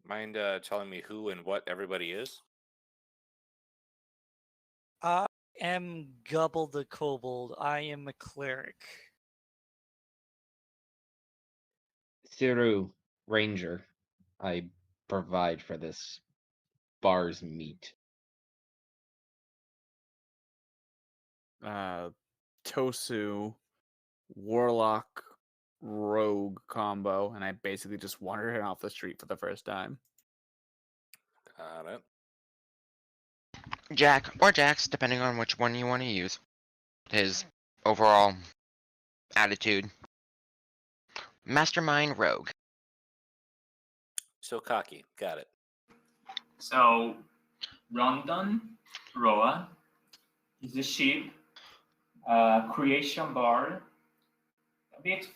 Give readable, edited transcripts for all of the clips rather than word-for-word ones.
Mind telling me who and what everybody is? I am Gubble the Kobold. I am a cleric. Siru, ranger. I provide for this bar's meat. Tosu, warlock, rogue combo, and I basically just wandered in off the street for the first time. Got it. Jack or Jax, depending on which one you want to use. His overall attitude. Mastermind rogue. So cocky. Got it. So, Rondon, Roa, is a sheep, creation bard, a bit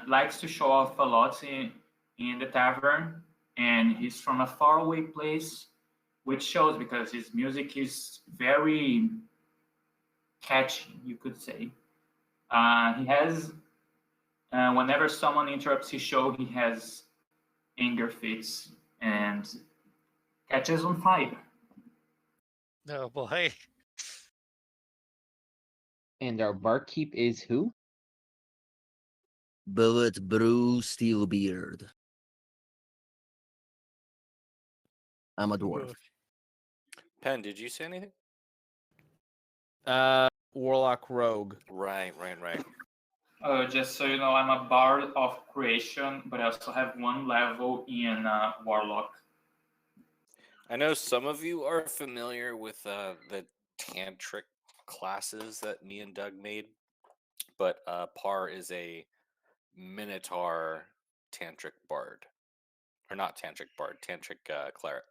likes to show off a lot in the tavern, and he's from a faraway place, which shows because his music is very catchy, you could say. He has, whenever someone interrupts his show, he has anger fits and catches on fire. Oh boy. And our barkeep is who? Bullet Brew Steelbeard. I'm a dwarf. Pen, did you say anything? Warlock rogue. Right. Just so you know, I'm a bard of creation, but I also have one level in warlock. I know some of you are familiar with the tantric classes that me and Doug made, but Par is a Minotaur tantric bard. Or not tantric bard, tantric cleric.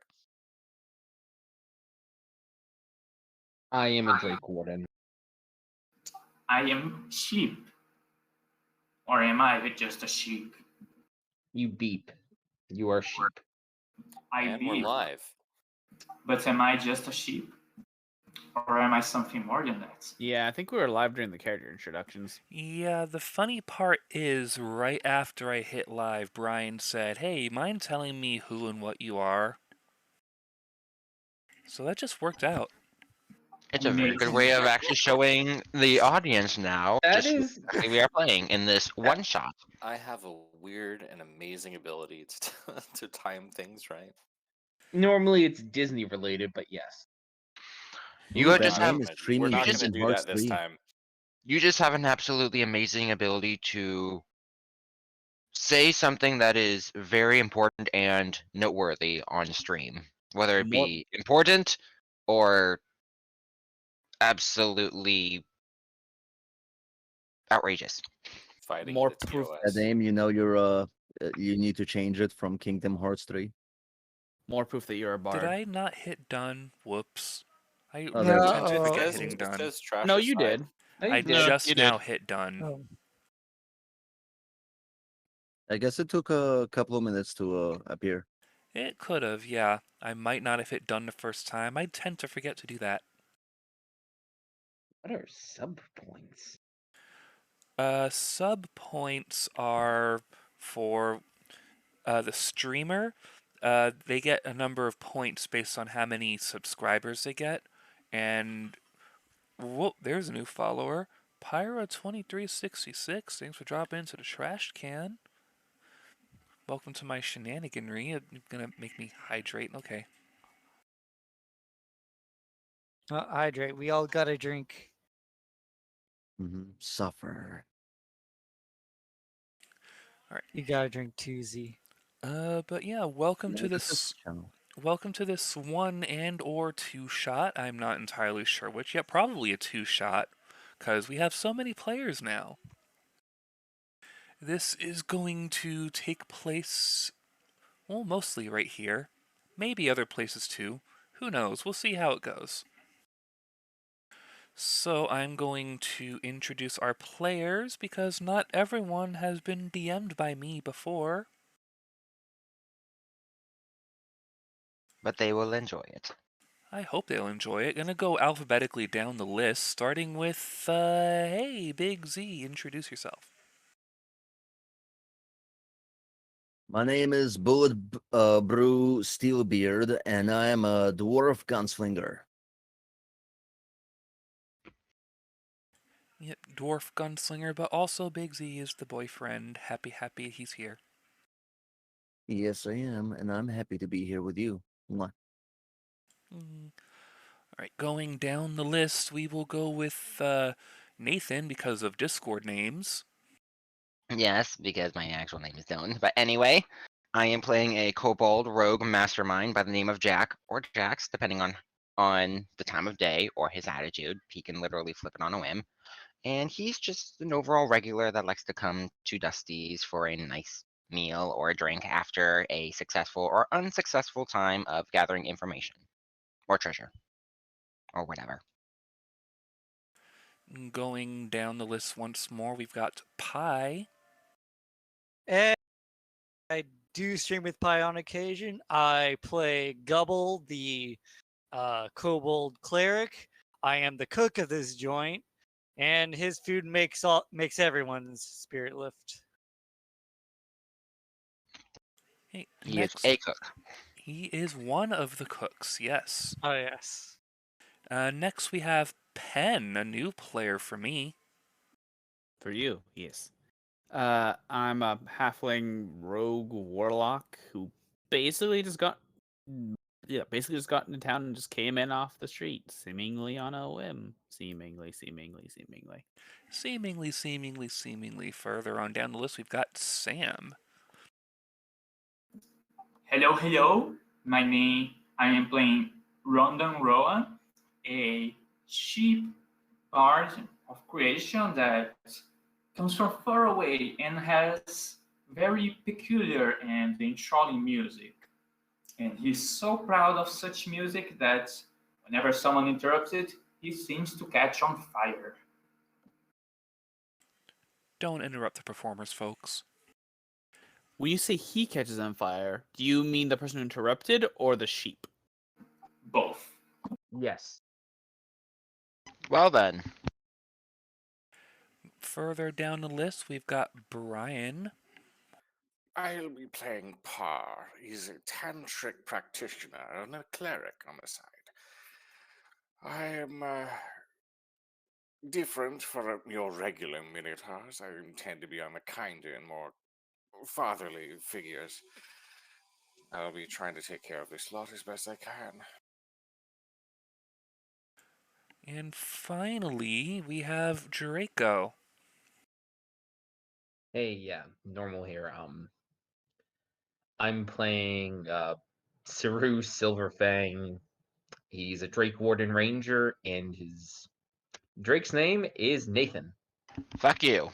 I am a Drake Warden. I am sheep. Or am I just a sheep? You beep. You are sheep. And we're live. But am I just a sheep? Or am I something more than that? Yeah, I think we were live during the character introductions. Yeah, the funny part is, right after I hit live, Brian said, "Hey, mind telling me who and what you are?" So that just worked out. It's a very good way of actually showing the audience now That just is- who we are playing in this one shot. I have a weird and amazing ability to time things right. Normally it's Disney related, but yes. You just have We're not going to do that this time. You just have an absolutely amazing ability to say something that is very important and noteworthy on stream, whether it be important or absolutely outrageous. Fighting more the proof. TOS. Dame, you know you need to change it from Kingdom Hearts 3. More proof that you're a bard. Did I not hit done? Whoops. I Oh, tend that's- to It forget says- hitting it done. says trash No, you aside. did. I you did. just You now did. hit done. Oh. I guess it took a couple of minutes to appear. It could have, yeah. I might not have hit done the first time. I tend to forget to do that. What are sub points? Sub points are for the streamer. They get a number of points based on how many subscribers they get. And, whoa, there's a new follower. Pyra2366, thanks for dropping into the trash can. Welcome to my shenaniganry. You're gonna make me hydrate. Okay. Hydrate. We all gotta drink. Suffer. Alright. You gotta drink 2Z. But yeah, welcome to Yeah, this channel. welcome to this 1 and or 2 shot. I'm not entirely sure which yet. Probably a 2 shot, because we have so many players now. This is going to take place, well, mostly right here. Maybe other places too. Who knows? We'll see how it goes. So I'm going to introduce our players, because not everyone has been DM'd by me before. But they will enjoy it. I hope they'll enjoy it. Gonna go alphabetically down the list, starting with, hey, Big Z, introduce yourself. My name is Brew Steelbeard, and I am a dwarf gunslinger. Yep, dwarf gunslinger, but also Big Z is the boyfriend. Happy he's here. Yes, I am, and I'm happy to be here with you. Mwah. Alright, going down the list, we will go with Nathan because of Discord names. Yes, because my actual name is Dylan. But anyway, I am playing a kobold rogue mastermind by the name of Jack, or Jax, depending on the time of day or his attitude. He can literally flip it on a whim. And he's just an overall regular that likes to come to Dusty's for a nice meal or a drink after a successful or unsuccessful time of gathering information or treasure or whatever. Going down the list once more, we've got Pi. And I do stream with Pi on occasion. I play Gubble, the kobold cleric. I am the cook of this joint, and his food makes everyone's spirit lift. Hey, He next, is a cook. he is one of the cooks, yes. Oh yes. Next, we have Pen, a new player for me. For you, yes. I'm a halfling rogue warlock who basically just got into town and just came in off the street, seemingly on a whim. Seemingly. Seemingly. Further on down the list, we've got Sam. Hello. I am playing Rondon Roa, a sheep bard of creation that comes from far away and has very peculiar and enthralling music. And he's so proud of such music that whenever someone interrupts it, he seems to catch on fire. Don't interrupt the performers, folks. When you say he catches on fire, do you mean the person who interrupted or the sheep? Both. Yes. Well then, Further down the list, we've got Brian. I'll be playing Par. He's a tantric practitioner and a cleric on the side. I am different from your regular minotaurs. I intend to be on the kinder and more fatherly figures. I'll be trying to take care of this lot as best I can. And finally, we have Draco. Hey, yeah, normal here. I'm playing Saru Silverfang. He's a Drake Warden Ranger, and his Drake's name is Nathan. fuck you.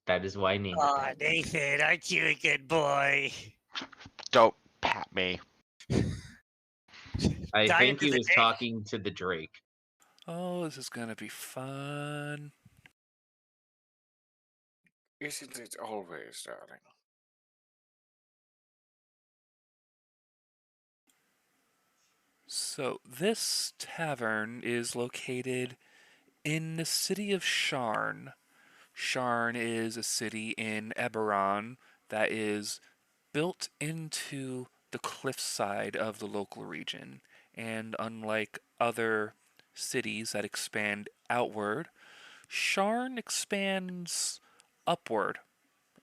That is why I named Aw, it. Nathan, aren't you a good boy? Don't pat me. I Dive think he into the was tank. talking to the Drake. Oh, this is gonna be fun. Isn't it always, darling? So, this tavern is located in the city of Sharn. Sharn is a city in Eberron that is built into the cliffside of the local region. And unlike other cities that expand outward, Sharn expands upward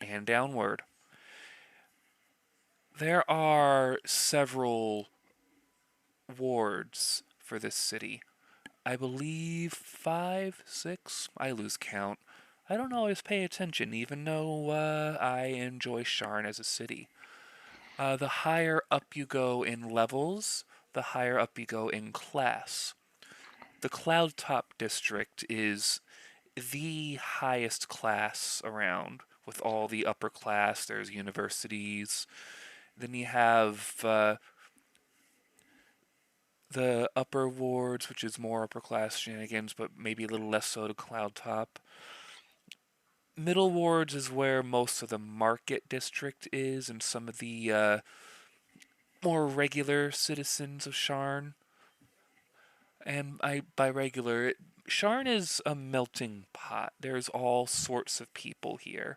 and downward. There are several wards for this city. I believe 5, 6. I lose count. I don't always pay attention, even though I enjoy Sharn as a city. The higher up you go in levels, the higher up you go in class. The Cloudtop District is the highest class around, with all the upper class. There's universities. Then you have the upper wards, which is more upper class shenanigans, but maybe a little less so to Cloudtop. Middle wards is where most of the market district is, and some of the more regular citizens of Sharn. And by regular, Sharn is a melting pot. There's all sorts of people here.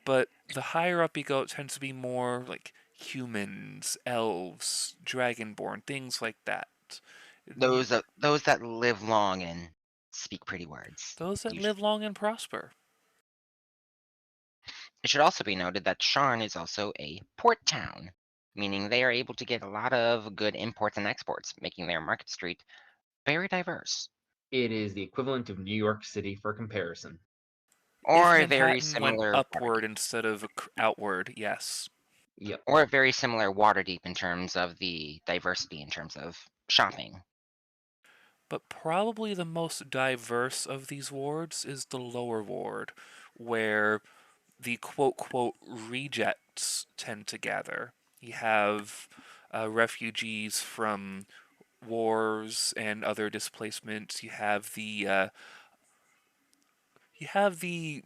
but the higher up you go, it tends to be more like humans, elves, dragonborn, things like that. Those that live long and speak pretty words. Those that usually. live long and prosper. It should also be noted that Sharn is also a port town, meaning they are able to get a lot of good imports and exports, making their market street very diverse. It is the equivalent of New York City for comparison. Or If a very Manhattan went similar upward instead of outward, yes. Yep. or a very similar Waterdeep in terms of the diversity in terms of shopping. But probably the most diverse of these wards is the lower ward, where the quote-quote rejects tend to gather. You have refugees from wars and other displacements. You have the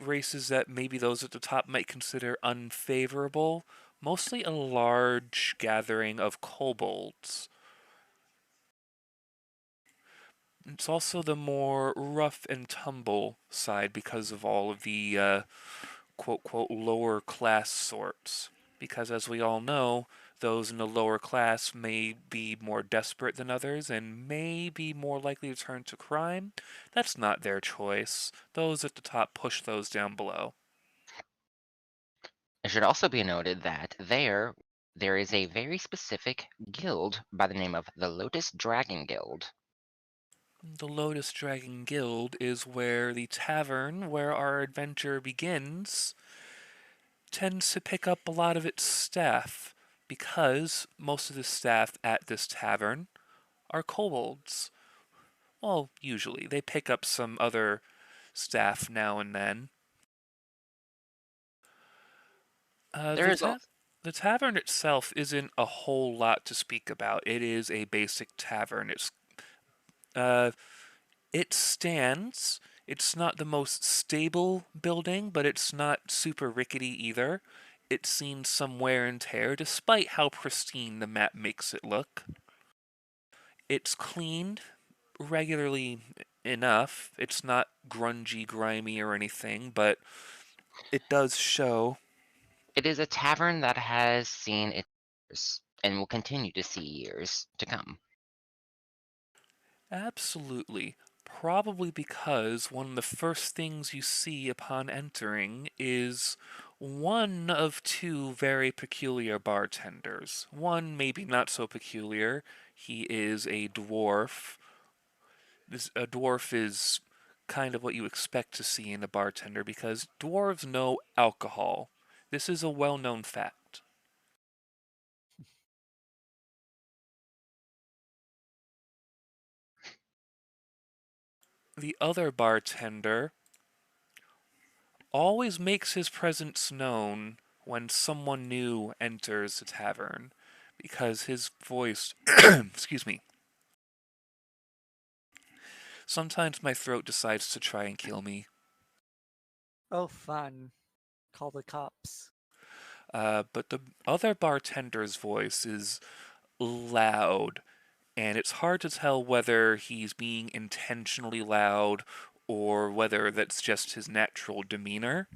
races that maybe those at the top might consider unfavorable. Mostly a large gathering of kobolds. It's also the more rough and tumble side because of all of the quote-quote lower class sorts. Because as we all know, those in the lower class may be more desperate than others and may be more likely to turn to crime. That's not their choice. Those at the top push those down below. It should also be noted that there is a very specific guild by the name of the Lotus Dragon Guild. The Lotus Dragon Guild is where the tavern where our adventure begins tends to pick up a lot of its staff, because most of the staff at this tavern are kobolds. Well, usually. They pick up some other staff now and then. The tavern itself isn't a whole lot to speak about. It is a basic tavern. It stands. It's not the most stable building, but it's not super rickety either. It's seen some wear and tear, despite how pristine the map makes it look. It's cleaned regularly enough. It's not grungy, grimy, or anything, but it does show. It is a tavern that has seen its years and will continue to see years to come. Absolutely. Probably because one of the first things you see upon entering is one of two very peculiar bartenders. One maybe not so peculiar. He is a dwarf. A dwarf is kind of what you expect to see in a bartender because dwarves know alcohol. This is a well-known fact. The other bartender always makes his presence known when someone new enters the tavern, because his voice, excuse me, sometimes my throat decides to try and kill me. Oh, fun. Call the cops. But the other bartender's voice is loud, and it's hard to tell whether he's being intentionally loud or whether that's just his natural demeanor.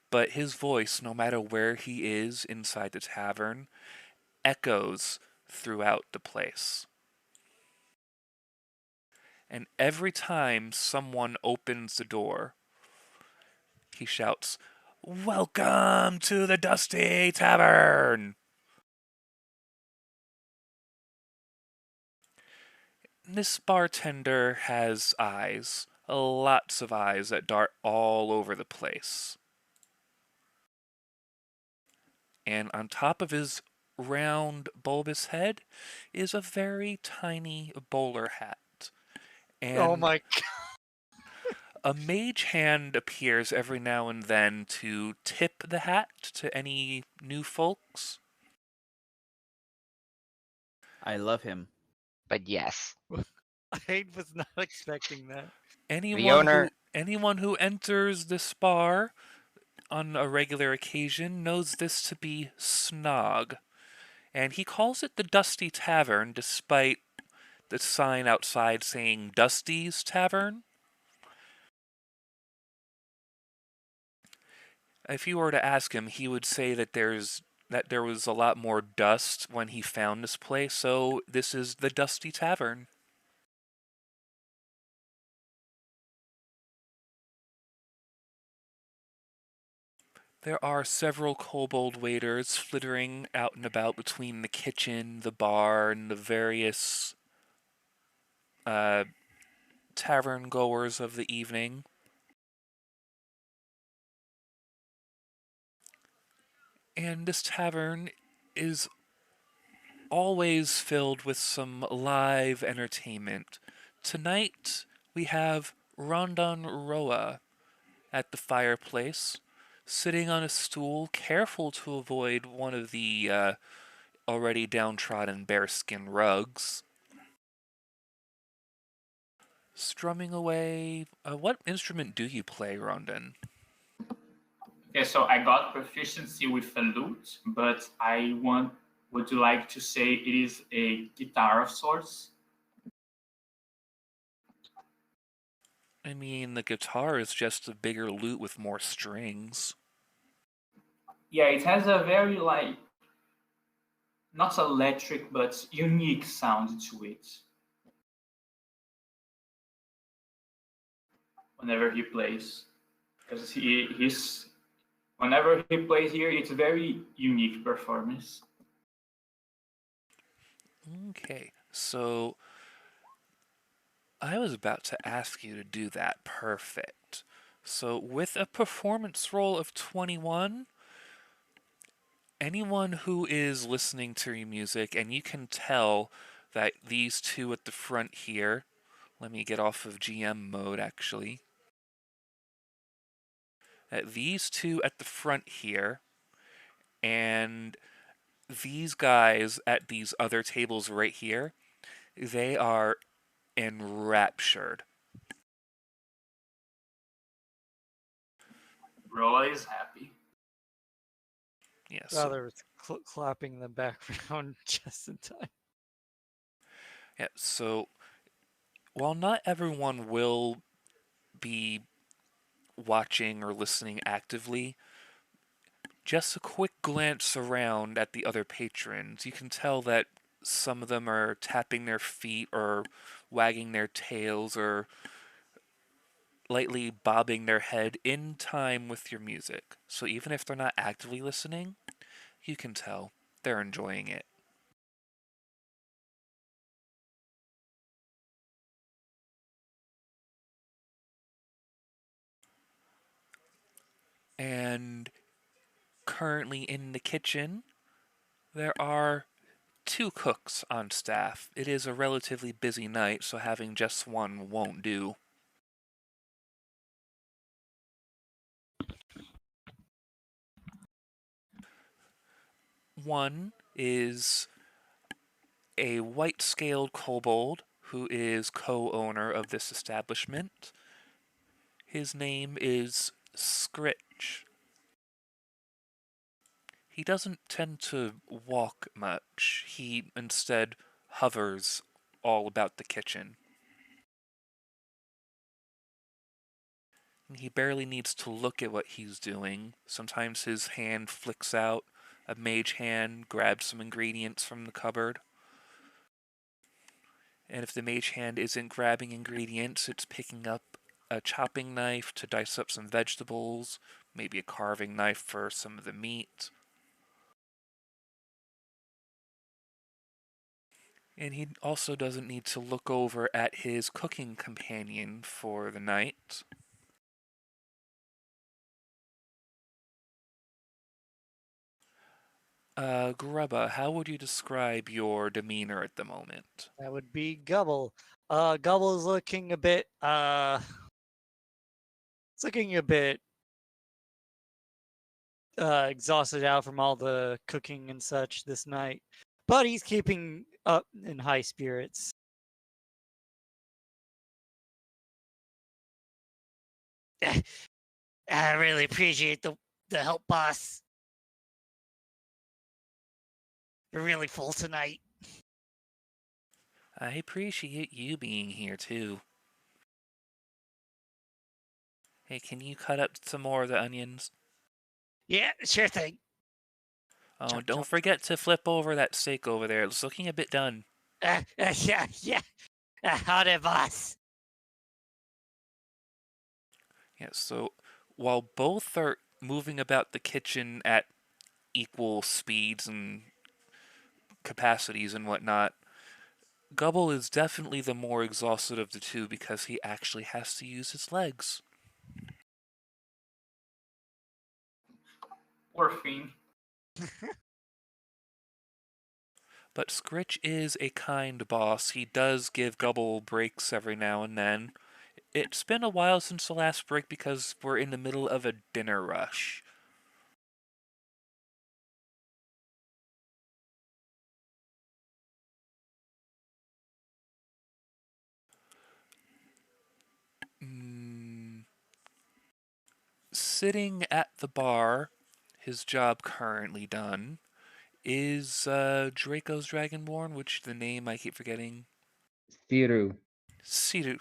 But his voice, no matter where he is inside the tavern, echoes throughout the place. And every time someone opens the door, he shouts, "Welcome to the Dusty Tavern!" This bartender has eyes, lots of eyes that dart all over the place. And on top of his round, bulbous head is a very tiny bowler hat. And Oh my god. a mage hand appears every now and then to tip the hat to any new folks. I love him. But yes, I was not expecting that. Anyone who enters this bar on a regular occasion knows this to be Snog. And he calls it the Dusty Tavern, despite the sign outside saying Dusty's Tavern. If you were to ask him, he would say that there was a lot more dust when he found this place, so this is the Dusty Tavern. There are several kobold waiters flittering out and about between the kitchen, the bar, and the various tavern goers of the evening. And this tavern is always filled with some live entertainment. Tonight we have Rondon Roa at the fireplace, sitting on a stool, careful to avoid one of the already downtrodden bearskin rugs. Strumming away. What instrument do you play, Rondon? Okay, so I got proficiency with a lute, but would you like to say it is a guitar of sorts? I mean, the guitar is just a bigger lute with more strings. Yeah, it has a very, like, not electric, but unique sound to it. Whenever he plays. Because whenever he plays here, it's a very unique performance. Okay, so I was about to ask you to do that. Perfect. So with a performance roll of 21, anyone who is listening to your music, and you can tell that these two at the front here, let me get off of GM mode actually. These two at the front here, and these guys at these other tables right here, they are enraptured. Roa is happy. Yes. Rather clapping in the background just in time. Yeah, so while not everyone will be watching or listening actively, just a quick glance around at the other patrons, you can tell that some of them are tapping their feet or wagging their tails or lightly bobbing their head in time with your music. So even if they're not actively listening, you can tell they're enjoying it. And currently in the kitchen, there are 2 cooks on staff. It is a relatively busy night, so having just one won't do. One is a white-scaled kobold who is co-owner of this establishment. His name is Skritch. He doesn't tend to walk much. He instead hovers all about the kitchen. He barely needs to look at what he's doing. Sometimes his hand flicks out, a mage hand grabs some ingredients from the cupboard. And if the mage hand isn't grabbing ingredients, it's picking up a chopping knife to dice up some vegetables, maybe a carving knife for some of the meat. And he also doesn't need to look over at his cooking companion for the night. Grubba, how would you describe your demeanor at the moment? That would be Gubble. Gubble is looking a bit, it's looking a bit exhausted out from all the cooking and such this night. But he's keeping up in high spirits. I really appreciate the help, boss. We're really full tonight. I appreciate you being here, too. Hey, can you cut up some more of the onions? Yeah, sure thing. Oh, Chomp, don't chomp, forget to flip over that steak over there. It's looking a bit done. Yeah. Howdy, boss. Yeah, so while both are moving about the kitchen at equal speeds and capacities and whatnot, Gubble is definitely the more exhausted of the two because he actually has to use his legs. Poor thing. But Skritch is a kind boss. He does give Gubble breaks every now and then. It's been a while since the last break because we're in the middle of a dinner rush. Sitting at the bar, his job currently done, is Draco's Dragonborn, which the name I keep forgetting. Siru. Siru.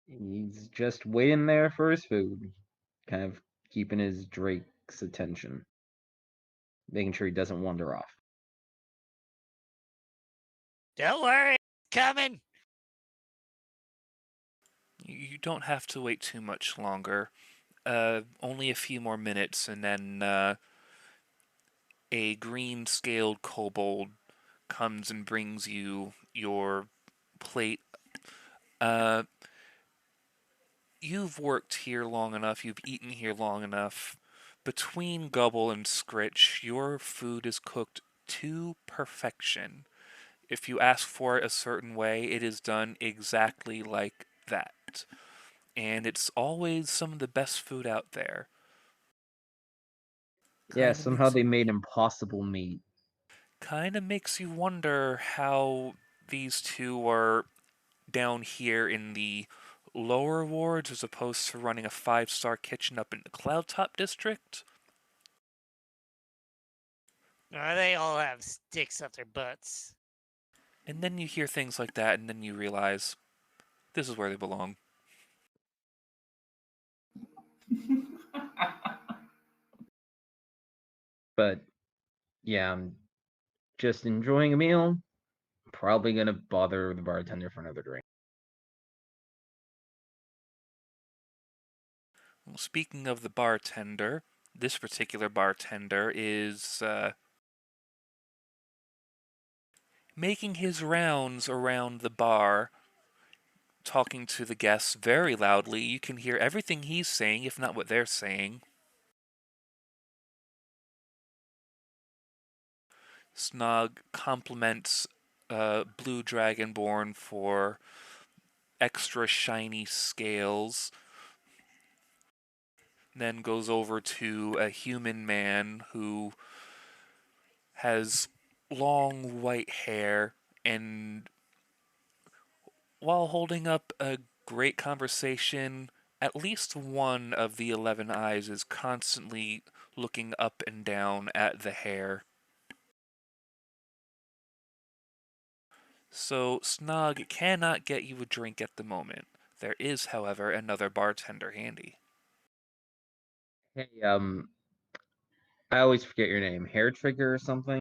He's just waiting there for his food, kind of keeping his Drake's attention, making sure he doesn't wander off. Don't worry, coming. You don't have to wait too much longer. Only a few more minutes, and then a green-scaled kobold comes and brings you your plate. You've worked here long enough, you've eaten here long enough. Between Gubble and Skritch, your food is cooked to perfection. If you ask for it a certain way, it is done exactly like that. And it's always some of the best food out there. Yeah, somehow they made impossible meat. Kind of makes you wonder how these two are down here in the lower wards as opposed to running a 5-star kitchen up in the Cloudtop district. They all have sticks up their butts. And then you hear things like that, and then you realize this is where they belong. But yeah, I'm just enjoying a meal. Probably gonna bother the bartender for another drink. Well, speaking of the bartender, this particular bartender is making his rounds around the bar, talking to the guests very loudly. You can hear everything he's saying, if not what they're saying. Snog compliments Blue Dragonborn for extra shiny scales, then goes over to a human man who has long white hair, and while holding up a great conversation, at least one of the 11 eyes is constantly looking up and down at the hair. So Snog cannot get you a drink at the moment. There is, however, another bartender handy. Hey, I always forget your name. Hair Trigger or something?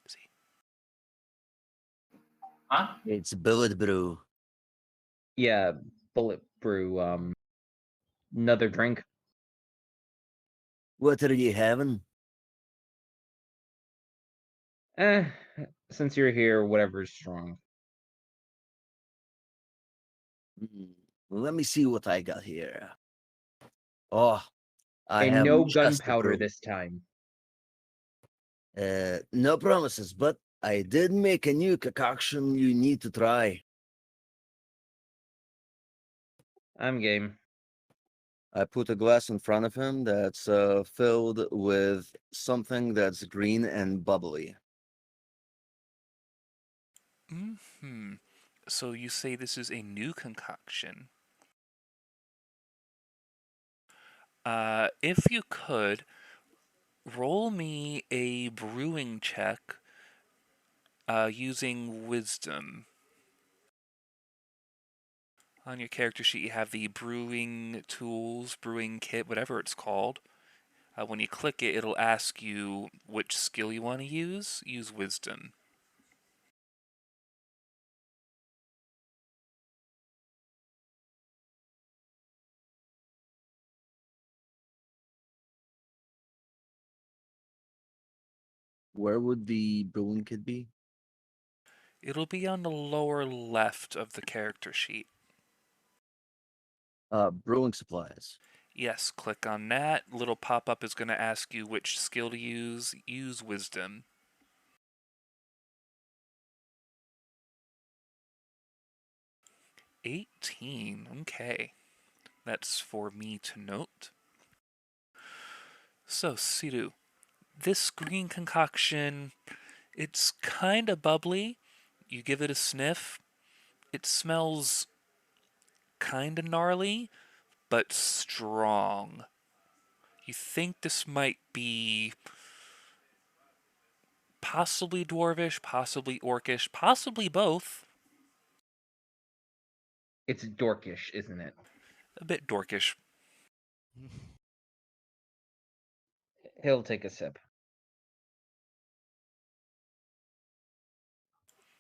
See. Huh? It's Bullet Brew. Yeah, Bullet Brew. Another drink. What are you having? Eh, since you're here, whatever's strong. Let me see what I got here. Oh, I And have no just the gunpowder brew. this time. No promises, but I did make a new concoction you need to try. I'm game. I put a glass in front of him that's filled with something that's green and bubbly. So you say this is a new concoction. If you could, roll me a brewing check Using wisdom. On your character sheet, you have the brewing tools, brewing kit, whatever it's called. When you click it, it'll ask you which skill you want to use. Use wisdom. Where would the brewing kit be? It'll be on the lower left of the character sheet. Brewing supplies. Yes, click on that. Little pop-up is going to ask you which skill to use. Use wisdom. 18. Okay. That's for me to note. So, Sidu, this green concoction, it's kind of bubbly. You give it a sniff. It smells kind of gnarly, but strong. You think this might be possibly dwarvish, possibly orcish, possibly both. It's dorkish, isn't it? A bit dorkish. He'll take a sip.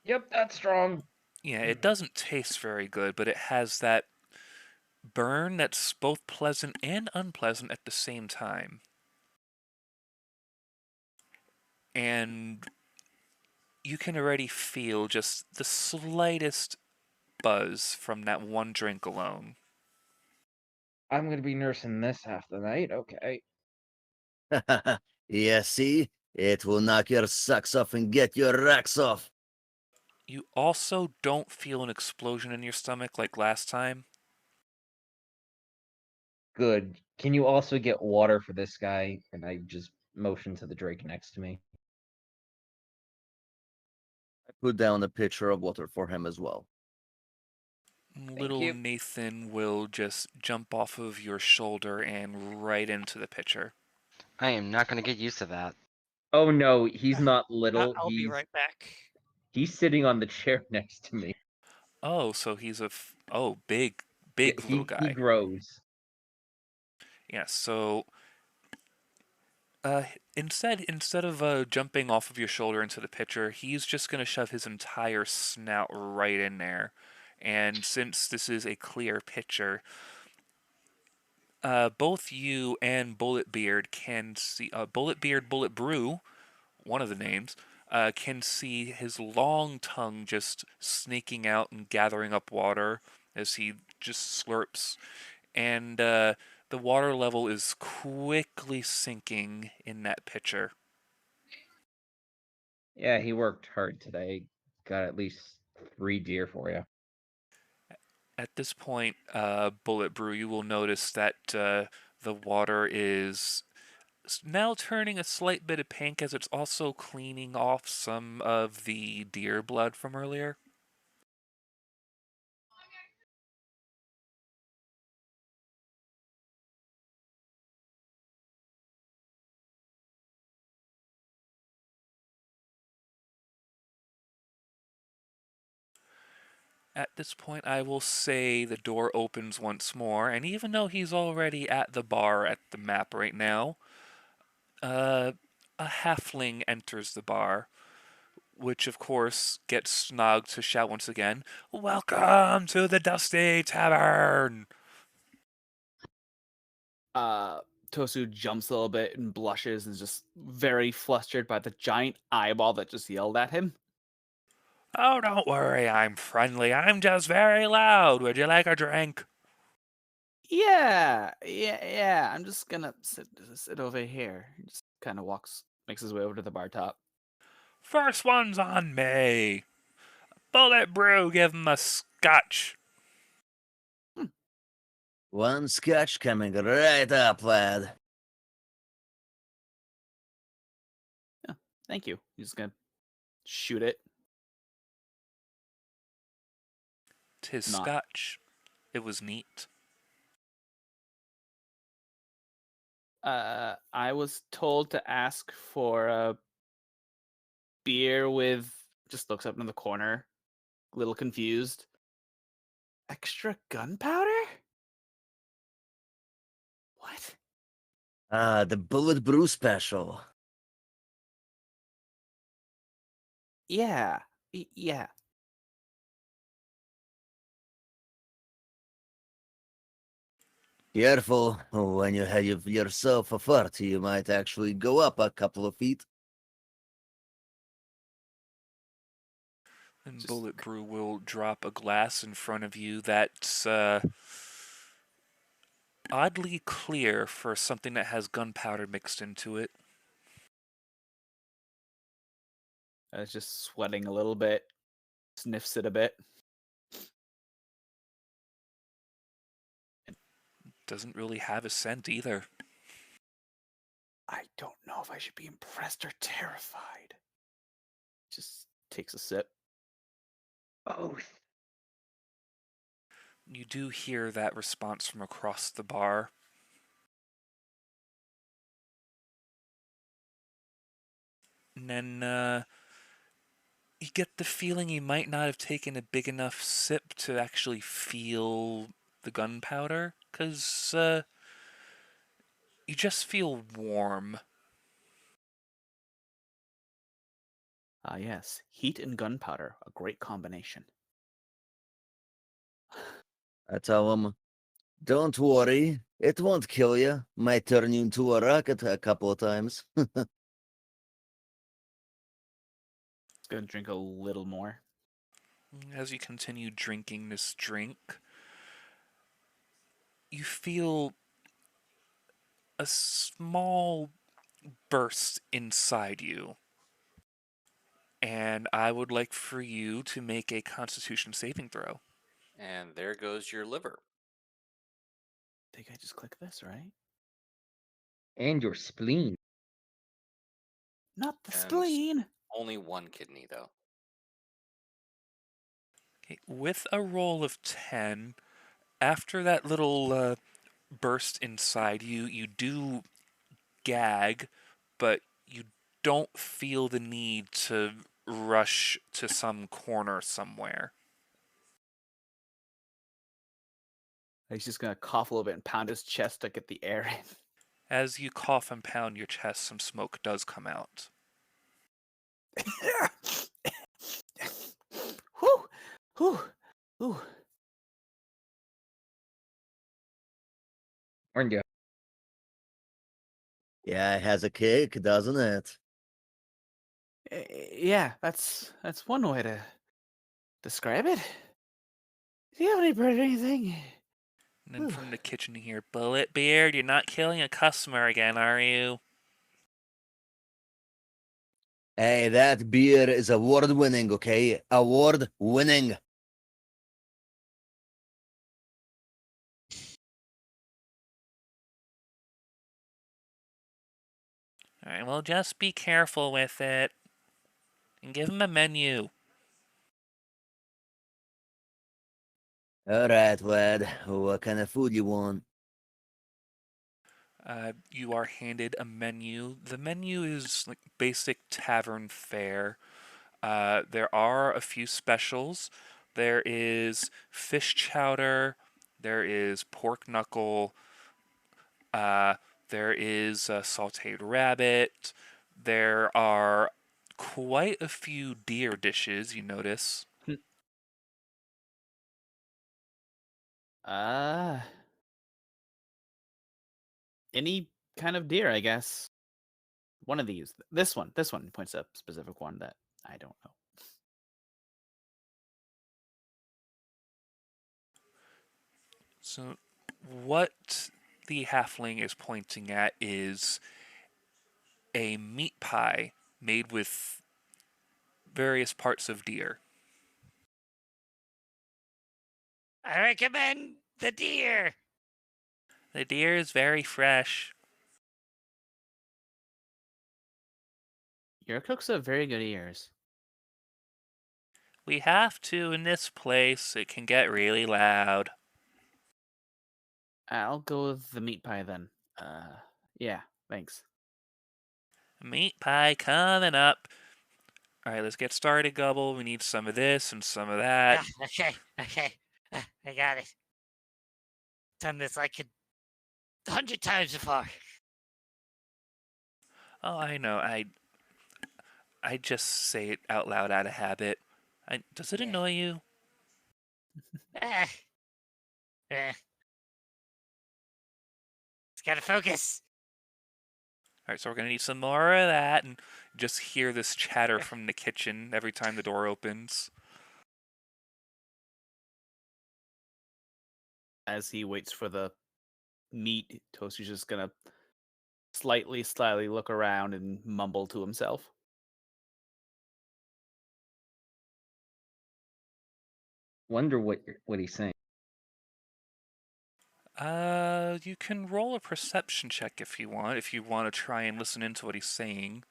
Yep, that's strong. Yeah, it doesn't taste very good, but it has that burn that's both pleasant and unpleasant at the same time. And you can already feel just the slightest buzz from that one drink alone. I'm gonna be nursing this half the night. Okay. Yeah, see? It will knock your socks off and get your racks off. You also don't feel an explosion in your stomach like last time. Good. Can you also get water for this guy? And I just motion to the Drake next to me. I put down a pitcher of water for him as well. Little you. Nathan will just jump off of your shoulder and right into the pitcher. I am not gonna get used to that. Oh no, he's not little. I'll be right back. He's sitting on the chair next to me. Oh, so he's a big Yeah, little guy. He grows. Yeah, so instead of jumping off of your shoulder into the pitcher, he's just going to shove his entire snout right in there. And since this is a clear pitcher, both you and Bulletbeard can see Bulletbeard, Bullet Brew, one of the names, can see his long tongue just snaking out and gathering up water as he just slurps. And the water level is quickly sinking in that pitcher. Yeah, he worked hard today. Got at least 3 deer for you. At this point, Bullet Brew, you will notice that the water is now turning a slight bit of pink as it's also cleaning off some of the deer blood from earlier. At this point, I will say the door opens once more, and even though he's already at the bar at the map right now, a halfling enters the bar, which of course gets Snog to shout once again, "Welcome to the Dusty Tavern!" Tosu jumps a little bit and blushes and is just very flustered by the giant eyeball that just yelled at him. Oh, don't worry, I'm friendly. I'm just very loud. Would you like a drink? Yeah. I'm just gonna sit over here. He just kind of makes his way over to the bar top. First one's on me. Bullet Brew, give him a scotch. One scotch coming right up, lad. Thank you. He's just gonna shoot it. 'Tis Not. scotch. It was neat. I was told to ask for a beer with just looks up in the corner, a little confused. Extra gunpowder? What? Ah, the bullet brew special. Yeah. Yeah. Careful, when you have yourself a fart, you might actually go up a couple of feet. And Just- Bullet Brew will drop a glass in front of you that's oddly clear for something that has gunpowder mixed into it. I was just sweating a little bit, sniffs it a bit. Doesn't really have a scent either. I don't know if I should be impressed or terrified. Just takes a sip. Both. You do hear that response from across the bar. And then you get the feeling you might not have taken a big enough sip to actually feel the gunpowder, because you just feel warm. Ah, yes. Heat and gunpowder, a great combination. I tell him, don't worry, it won't kill you. Might turn you into a rocket a couple of times. Just gonna drink a little more. As you continue drinking this drink, you feel a small burst inside you. And I would like for you to make a Constitution saving throw. And there goes your liver. I think I just click this, right? And your spleen. Not the And spleen. Only one kidney, though. Okay, with a roll of 10, after that little burst inside you, you do gag, but you don't feel the need to rush to some corner somewhere. He's just gonna cough a little bit and pound his chest to get the air in. As you cough and pound your chest, some smoke does come out. Whew, whew, whew. Warned you. Yeah, it has a kick, doesn't it? Yeah, that's one way to describe it. Do you have any bird or anything? And then from the kitchen you hear, Bullet Beard, you're not killing a customer again, are you? Hey, that beer is award-winning, okay? Award-winning. Alright, well, just be careful with it. And give him a menu. All right, lad. What kind of food you want? You are handed a menu. The menu is like basic tavern fare. There are a few specials. There is fish chowder. There is pork knuckle. There is sautéed rabbit. There are quite a few deer dishes, you notice. Any kind of deer, I guess. One of these. This one points up a specific one that I don't know. So, what the halfling is pointing at is a meat pie made with various parts of deer. I recommend the deer. The deer is very fresh. Your cooks have very good ears. We have to in this place. It can get really loud. I'll go with the meat pie then. Yeah, thanks. Meat pie coming up. All right, let's get started, Gubble. We need some of this and some of that. Okay. I got it. Done this like 100 times before. Oh, I know. I just say it out loud out of habit. Does it Yeah. annoy you? Eh. Just gotta focus. All right, so we're gonna need some more of that, and just hear this chatter from the kitchen every time the door opens. As he waits for the meat, Toasty's just gonna slightly look around and mumble to himself. Wonder what he's saying. You can roll a perception check if you want to try and listen into what he's saying.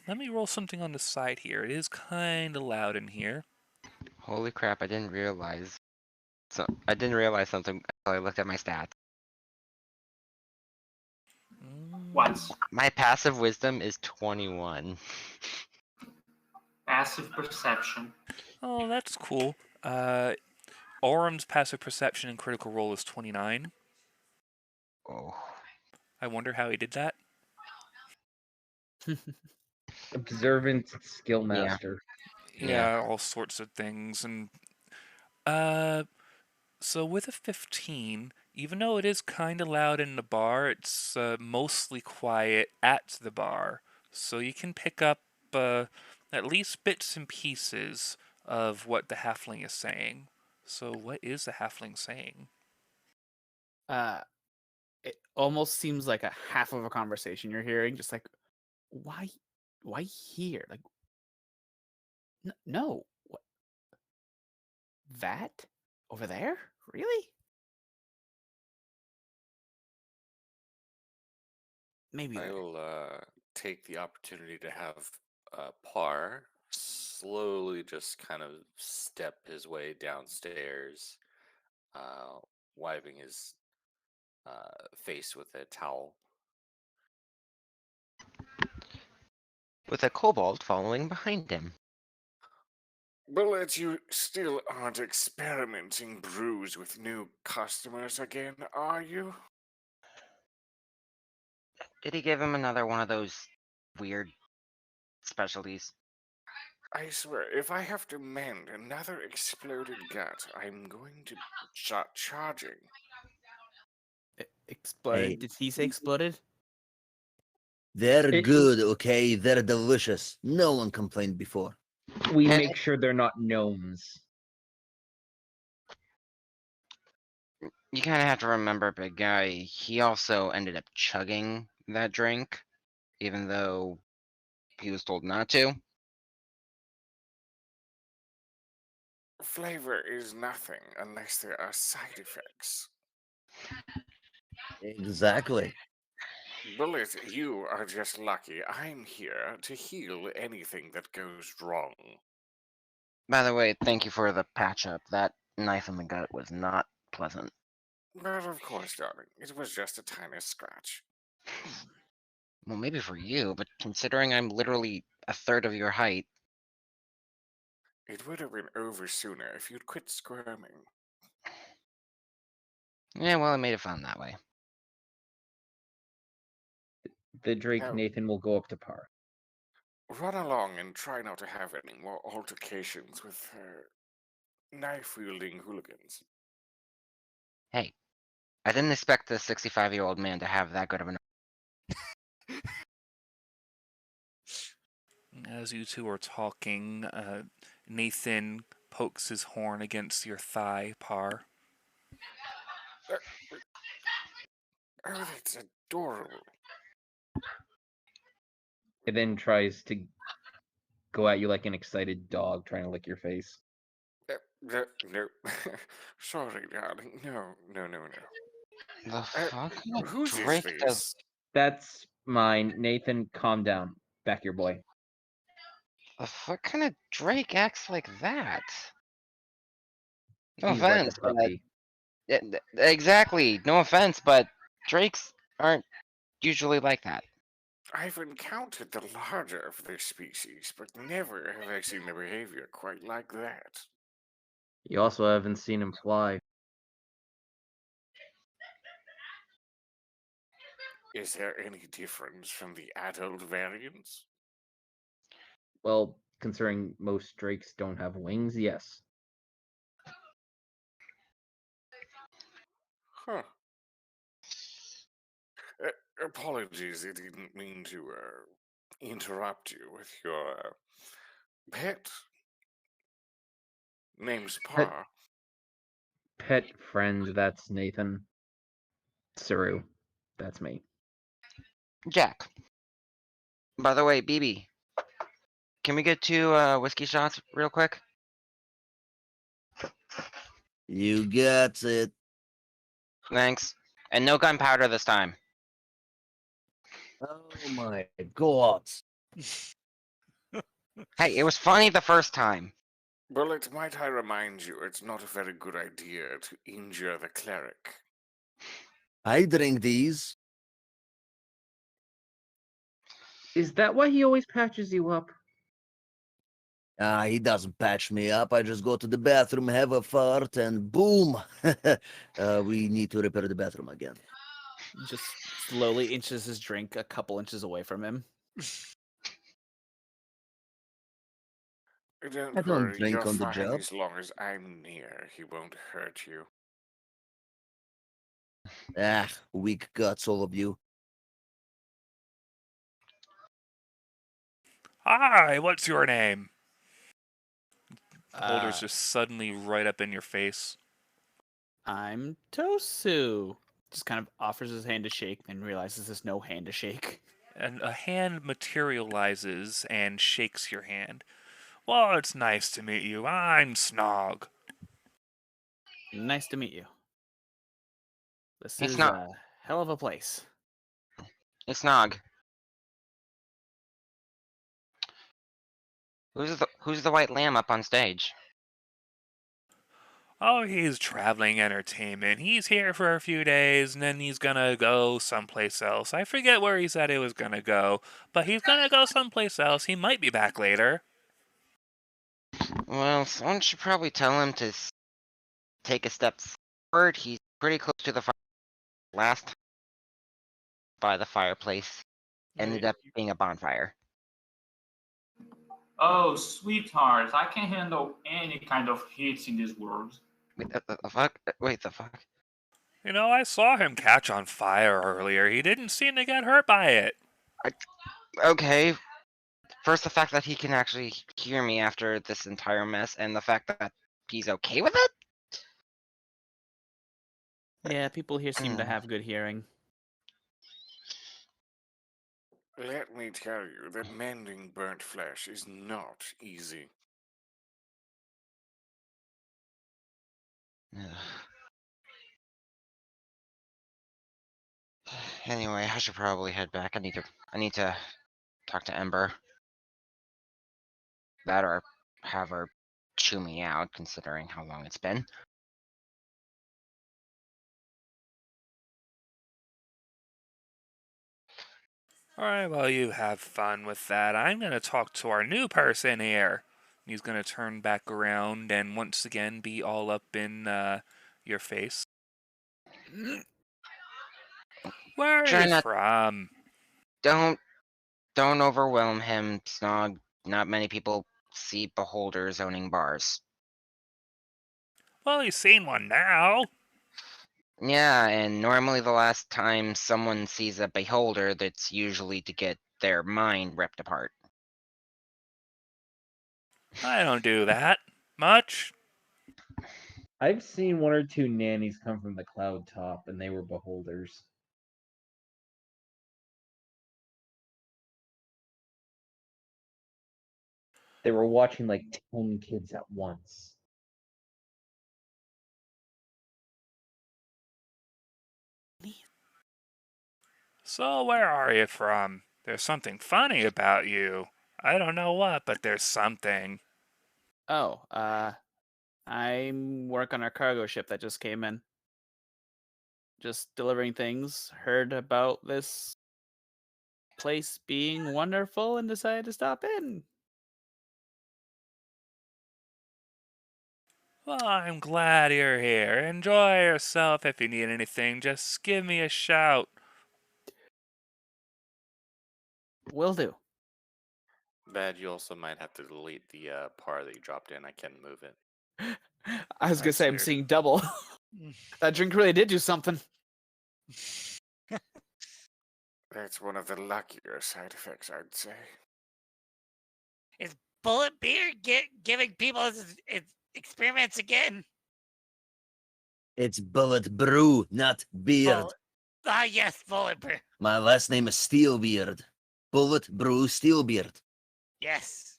Let me roll something on the side here. It is kind of loud in here. Holy crap, I didn't realize. So I didn't realize something until I looked at my stats. What? My passive wisdom is 21. Passive perception. Oh, that's cool. Orum's passive perception and critical roll is 29. Oh. I wonder how he did that. Observant skill Yeah. master. Yeah, all sorts of things. And so with a 15, even though it is kind of loud in the bar, it's mostly quiet at the bar. So you can pick up at least bits and pieces of what the halfling is saying. So what is the halfling saying? It almost seems like a half of a conversation you're hearing, just like, why here? Like, no, what? That over there? Really? Maybe I later. will take the opportunity to have Par slowly just kind of step his way downstairs, wiping his face with a towel. With a kobold following behind him. But you still aren't experimenting brews with new customers again, are you? Did he give him another one of those weird specialties? I swear, if I have to mend another exploded gut, I'm going to start charging. Exploded? Hey. Did he say exploded? They're It- good, okay? They're delicious. No one complained before. We And- make sure they're not gnomes. You kind of have to remember, big guy, he also ended up chugging that drink, even though he was told not to. Flavor is nothing unless there are side effects. Exactly. Bullet, you are just lucky. I'm here to heal anything that goes wrong. By the way, thank you for the patch up. That knife in the gut was not pleasant. But of course, darling, it was just a tiny scratch. Well, maybe for you, but considering I'm literally a third of your height, It would have been over sooner if you'd quit squirming. yeah, well, I made it fun that way. The Drake Now- Nathan will go up to Par. Run along and try not to have any more altercations with knife-wielding hooligans. Hey, I didn't expect the 65-year-old man to have that good of an. As you two are talking, Nathan pokes his horn against your thigh, Par. Oh, that's adorable. It then tries to go at you like an excited dog trying to lick your face. No. Sorry, darling. No. The fuck? Whose is Drake this? does. That's mine. Nathan, calm down. Back your boy. The fuck kind of Drake acts like that? No He's like a offense, but puppy. exactly. No offense, but drakes aren't usually like that. I've encountered the larger of their species, but never have I seen their behavior quite like that. You also haven't seen him fly. Is there any difference from the adult variants? Well, considering most drakes don't have wings, yes. Huh. Apologies, I didn't mean to interrupt you with your pet. Name's Pet, Pa. pet friend, that's Nathan. Saru, that's me. Jack. By the way, BB, can we get 2 whiskey shots real quick? You got it. Thanks. And no gunpowder this time. Oh my god. Hey, it was funny the first time. Bullet, might I remind you, it's not a very good idea to injure the cleric. I drink these. Is that why he always patches you up? He doesn't patch me up. I just go to the bathroom, have a fart, and boom. We need to repair the bathroom again. Just slowly inches his drink a couple inches away from him. Don't I don't worry, drink you're on the fine job. as long as I'm near. He won't hurt you. Weak guts, all of you. Hi, what's your name? Beholder's Uh, just suddenly right up in your face. I'm Tosu. Just kind of offers his hand to shake and realizes there's no hand to shake. And a hand materializes and shakes your hand. Well, it's nice to meet you. I'm Snog. Nice to meet you. This It's is not. a hell of a place. It's Nog. Who's the white lamb up on stage? Oh, he's traveling entertainment. He's here for a few days, and then he's gonna go someplace else. I forget where he said he was gonna go, but he's gonna go someplace else. He might be back later. Well, someone should probably tell him to take a step forward. He's pretty close to the fire. Last time by the fireplace ended up being a bonfire. Oh, sweetheart, I can handle any kind of heat in this world. Wait, the fuck? Wait, the fuck? You know, I saw him catch on fire earlier. He didn't seem to get hurt by it. Okay. First, the fact that he can actually hear me after this entire mess, and the fact that he's okay with it? Yeah, people here seem to have good hearing. Let me tell you that mending burnt flesh is not easy. Anyway, I should probably head back. I need to talk to Ember. That or have her chew me out, considering how long it's been. Alright, well, you have fun with that. I'm gonna talk to our new person here. He's gonna turn back around and once again be all up in your face. Where are Try you not- from? Don't overwhelm him, Snog. Not many people see beholders owning bars. Well, he's seen one now. Yeah, and normally the last time someone sees a beholder, that's usually to get their mind ripped apart. I don't do that much. I've seen 1 or 2 nannies come from the cloud top, and they were beholders. They were watching like 10 kids at once. So, where are you from? There's something funny about you. I don't know what, but there's something. Oh, I'm work on our cargo ship that just came in. Just delivering things. Heard about this place being wonderful and decided to stop in. Well, I'm glad you're here. Enjoy yourself. If you need anything, just give me a shout. Will do. Bad, you also might have to delete the par that you dropped in. I can't move it. I was gonna That's say I'm weird. seeing double. That drink really did do something. That's one of the luckier side effects, I'd say. Is Bullet Beer giving people experiments again? It's Bullet Brew, not Beard. Bullet. Ah, yes, Bullet Beer. My last name is Steelbeard. Bullet Brew Steelbeard. Yes.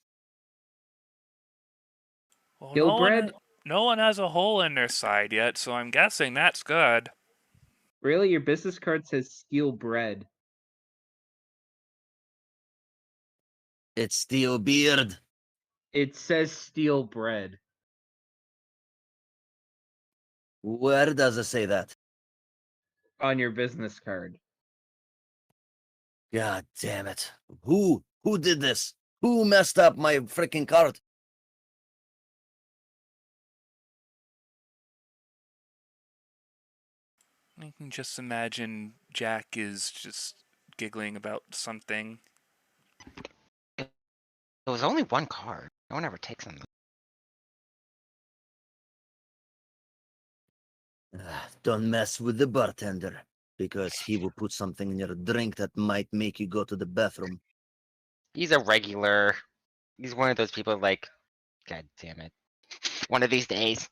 Well, Gilbred? no one has a hole in their side yet, so I'm guessing that's good. Really, your business card says steel bread. It's Steelbeard. It says steel bread. Where does it say that? On your business card. God damn it. Who did this? Who messed up my freaking card? I can just imagine Jack is just giggling about something. It was only one card. No one ever takes them. Don't mess with the bartender, because he will put something in your drink that might make you go to the bathroom. He's a regular. He's one of those people like, God damn it. One of these days.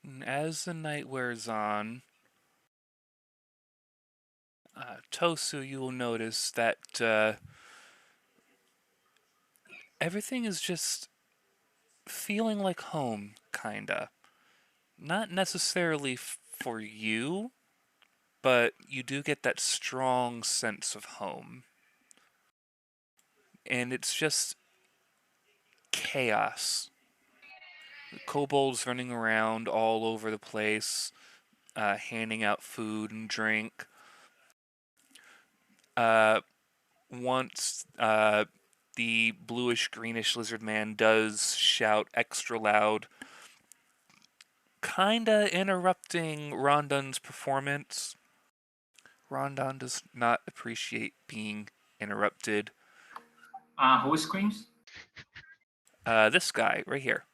And as the night wears on, Tosu, you will notice that everything is just feeling like home, kinda. Not necessarily for you, but you do get that strong sense of home. And it's just chaos. The kobolds running around all over the place, handing out food and drink. Once the bluish-greenish lizard man does shout extra loud, kinda interrupting Rondon's performance. Rondon does not appreciate being interrupted. Who screams? This guy right here.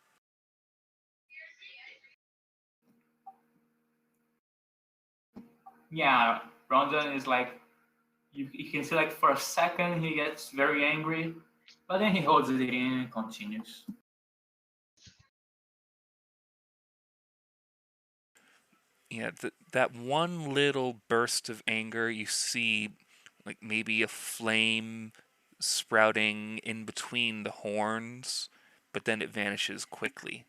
Yeah, Rondon is like, you can see like for a second he gets very angry, but then he holds it in and continues. Yeah, that one little burst of anger, you see like maybe a flame sprouting in between the horns, but then it vanishes quickly.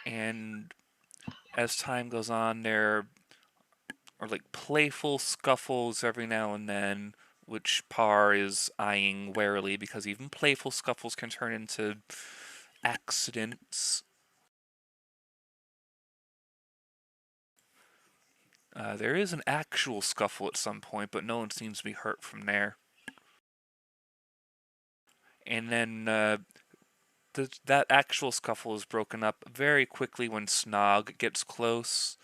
And as time goes on, there are like playful scuffles every now and then, which Par is eyeing warily because even playful scuffles can turn into accidents. There is an actual scuffle at some point, but no one seems to be hurt from there. And then that actual scuffle is broken up very quickly when Snog gets close.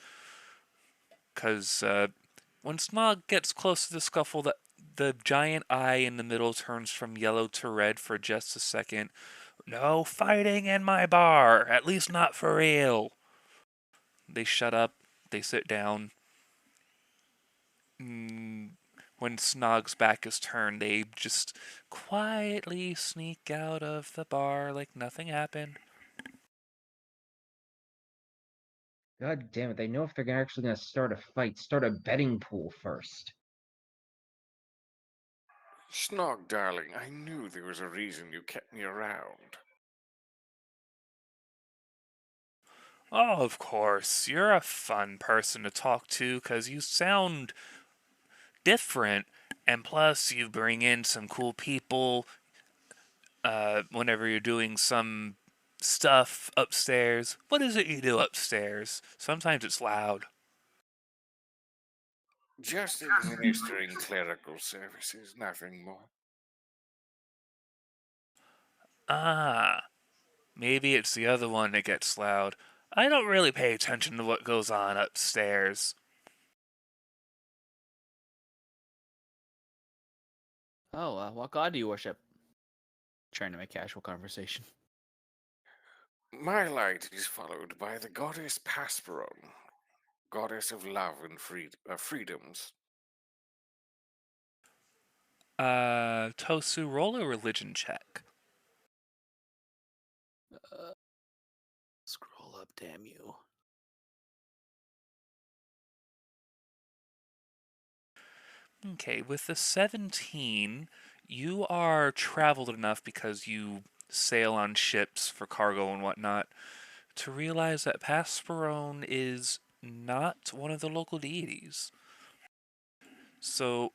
Because when Snog gets close to the scuffle, the giant eye in the middle turns from yellow to red for just a second. No fighting in my bar, at least not for real. They shut up, they sit down. When Snog's back is turned, they just quietly sneak out of the bar like nothing happened. God damn it, they know if they're actually gonna start a fight, start a betting pool first. Snog, darling, I knew there was a reason you kept me around. Oh, of course. You're a fun person to talk to because you sound different, and plus you bring in some cool people whenever you're doing some stuff upstairs. What is it you do upstairs? Sometimes it's loud. Just administering clerical services, nothing more. Ah, maybe it's the other one that gets loud. I don't really pay attention to what goes on upstairs. Oh, what god do you worship? Trying to make casual conversation. My light is followed by the goddess Pasperon, goddess of love and freedoms. Tosu, roll a religion check. Scroll up, damn you. Okay, with the 17, you are traveled enough because you sail on ships for cargo and whatnot to realize that Pasperone is not one of the local deities. So,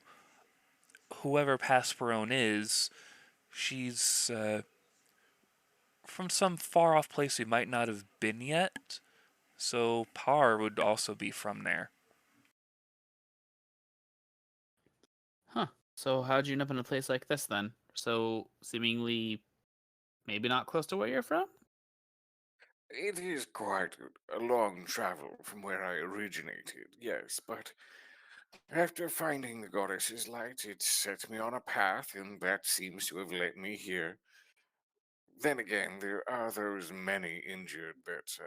whoever Pasperone is, she's from some far off place we might not have been yet. So, Par would also be from there. Huh. So how'd you end up in a place like this then? So seemingly maybe not close to where you're from? It is quite a long travel from where I originated, yes, but after finding the goddess's light, it set me on a path, and that seems to have led me here. Then again, there are those many injured that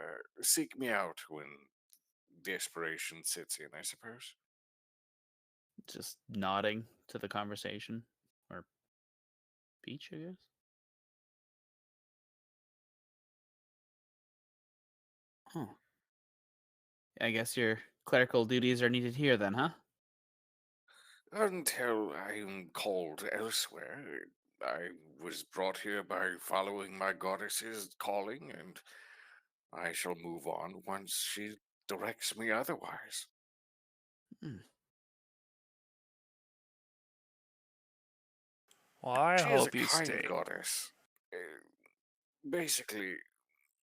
seek me out when desperation sets in, I suppose. Just nodding to the conversation. Or speech, I guess. Huh. I guess your clerical duties are needed here then, huh? Until I am called elsewhere, I was brought here by following my goddess's calling, and I shall move on once she directs me otherwise. Hmm. Well, I She is a hope you kind stay. goddess. Basically,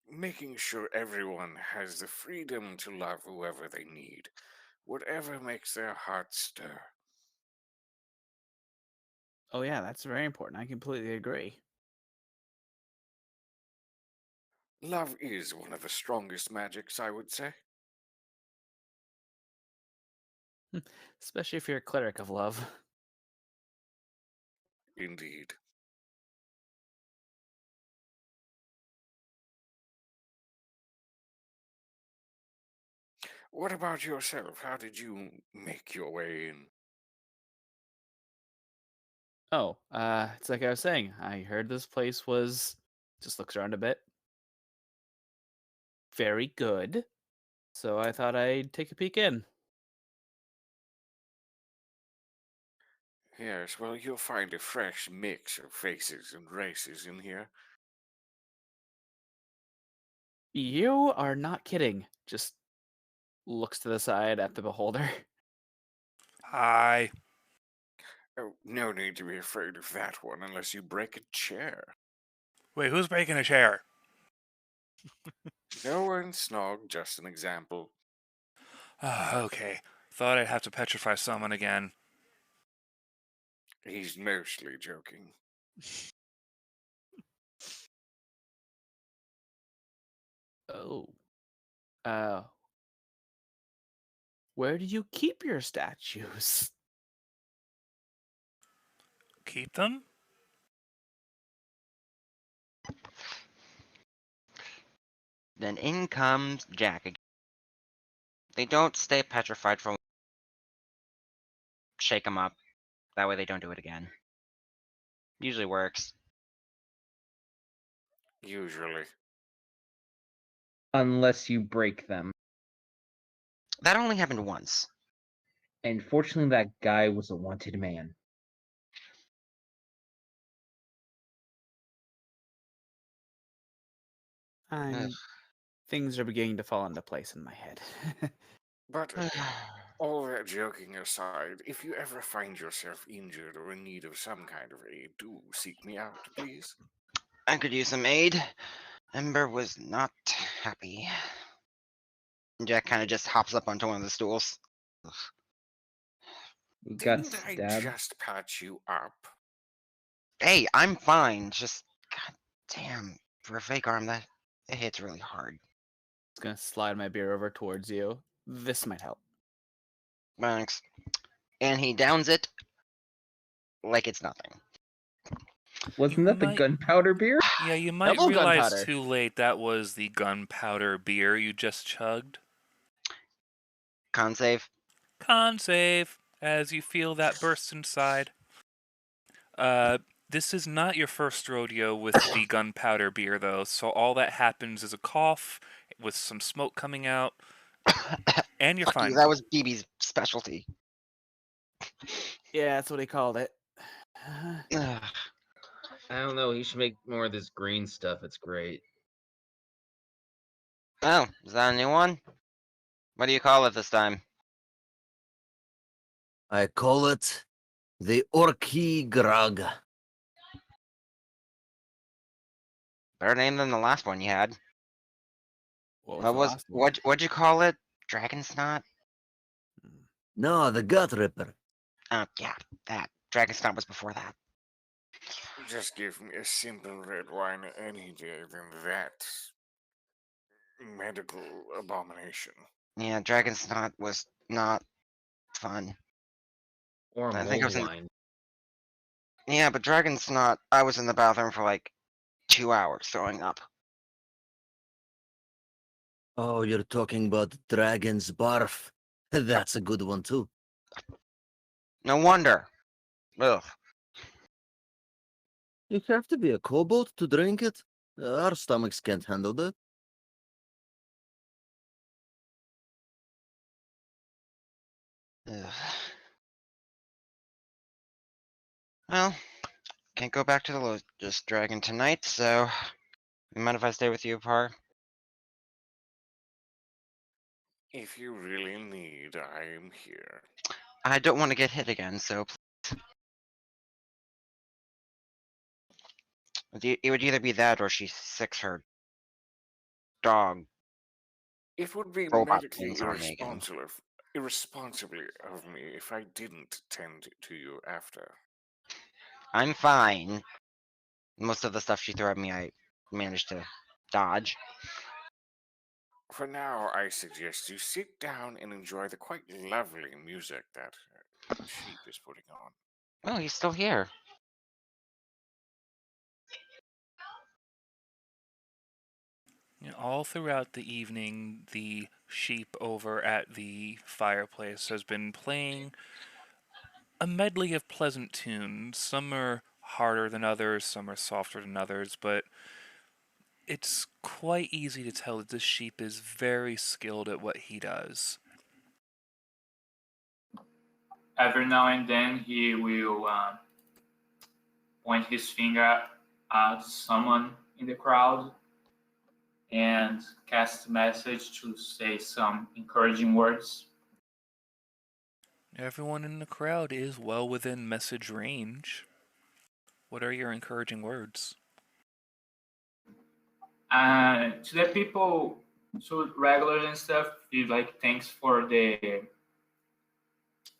making sure everyone has the freedom to love whoever they need, whatever makes their hearts stir. Oh yeah, that's very important. I completely agree. Love is one of the strongest magics, I would say. Especially if you're a cleric of love. Indeed. What about yourself? How did you make your way in? Oh, it's like I was saying. I heard this place was just looks around a bit. Very good. So I thought I'd take a peek in. Yes, well, you'll find a fresh mix of faces and races in here. You are not kidding. Just looks to the side at the beholder. Hi. Oh, no need to be afraid of that one unless you break a chair. Wait, who's breaking a chair? No one, Snog, just an example. Okay. Thought I'd have to petrify someone again. He's mostly joking. Oh. Where do you keep your statues? Keep them? Then in comes Jack again. They don't stay petrified for. Shake them up. That way they don't do it again. Usually works. Usually. Unless you break them. That only happened once. And fortunately, that guy was a wanted man. Ugh. Things are beginning to fall into place in my head. But all that joking aside, if you ever find yourself injured or in need of some kind of aid, do seek me out, please. I could use some aid. Ember was not happy. Jack kind of just hops up onto one of the stools. We got Didn't I stabbed. just patch you up? Hey, I'm fine. Just, god damn, for a fake arm, that it hits really hard. It's gonna slide my beer over towards you. This might help. Thanks. And he downs it like it's nothing. Wasn't You that the might- gunpowder beer? Yeah, you might Double realize gunpowder. too late that was the gunpowder beer you just chugged. Con save. Con save as you feel that burst inside. This is not your first rodeo with the gunpowder beer, though, so all that happens is a cough with some smoke coming out, and you're Fuck fine. you, that was BB's specialty. Yeah, that's what he called it. Ugh. I don't know. He should make more of this green stuff. It's great. Oh, is that a new one? What do you call it this time? I call it the Orky Grog. Better name than the last one you had. What What the was last one? what'd you call it? Dragon snot? No, the Gut Ripper. Oh yeah, that. Dragon snot was before that. Just give me a simple red wine any day than that medical abomination. Yeah, dragon snot was not fun. Or I think I mold was in- wine. Yeah, but dragon snot, I was in the bathroom for like 2 hours throwing up. Oh, you're talking about Dragon's Barf. That's a good one, too. No wonder. Ugh. You have to be a kobold to drink it. Our stomachs can't handle that. Ugh. Well, can't go back to the Lotus Dragon tonight, so you mind if I stay with you, Par? If you really need, I am here. I don't want to get hit again, so it would either be that or she sicks her dog. It would be Robot medically things on me again. irresponsibly of me if I didn't tend to you after. I'm fine. Most of the stuff she threw at me, I managed to dodge. For now, I suggest you sit down and enjoy the quite lovely music that Sheep is putting on. Oh, he's still here. All throughout the evening, the sheep over at the fireplace has been playing a medley of pleasant tunes. Some are harder than others, some are softer than others, but it's quite easy to tell that this sheep is very skilled at what he does. Every now and then he will point his finger at someone in the crowd and cast a message to say some encouraging words. Everyone in the crowd is well within message range. What are your encouraging words? To the people, to regulars and stuff, he like thanks for the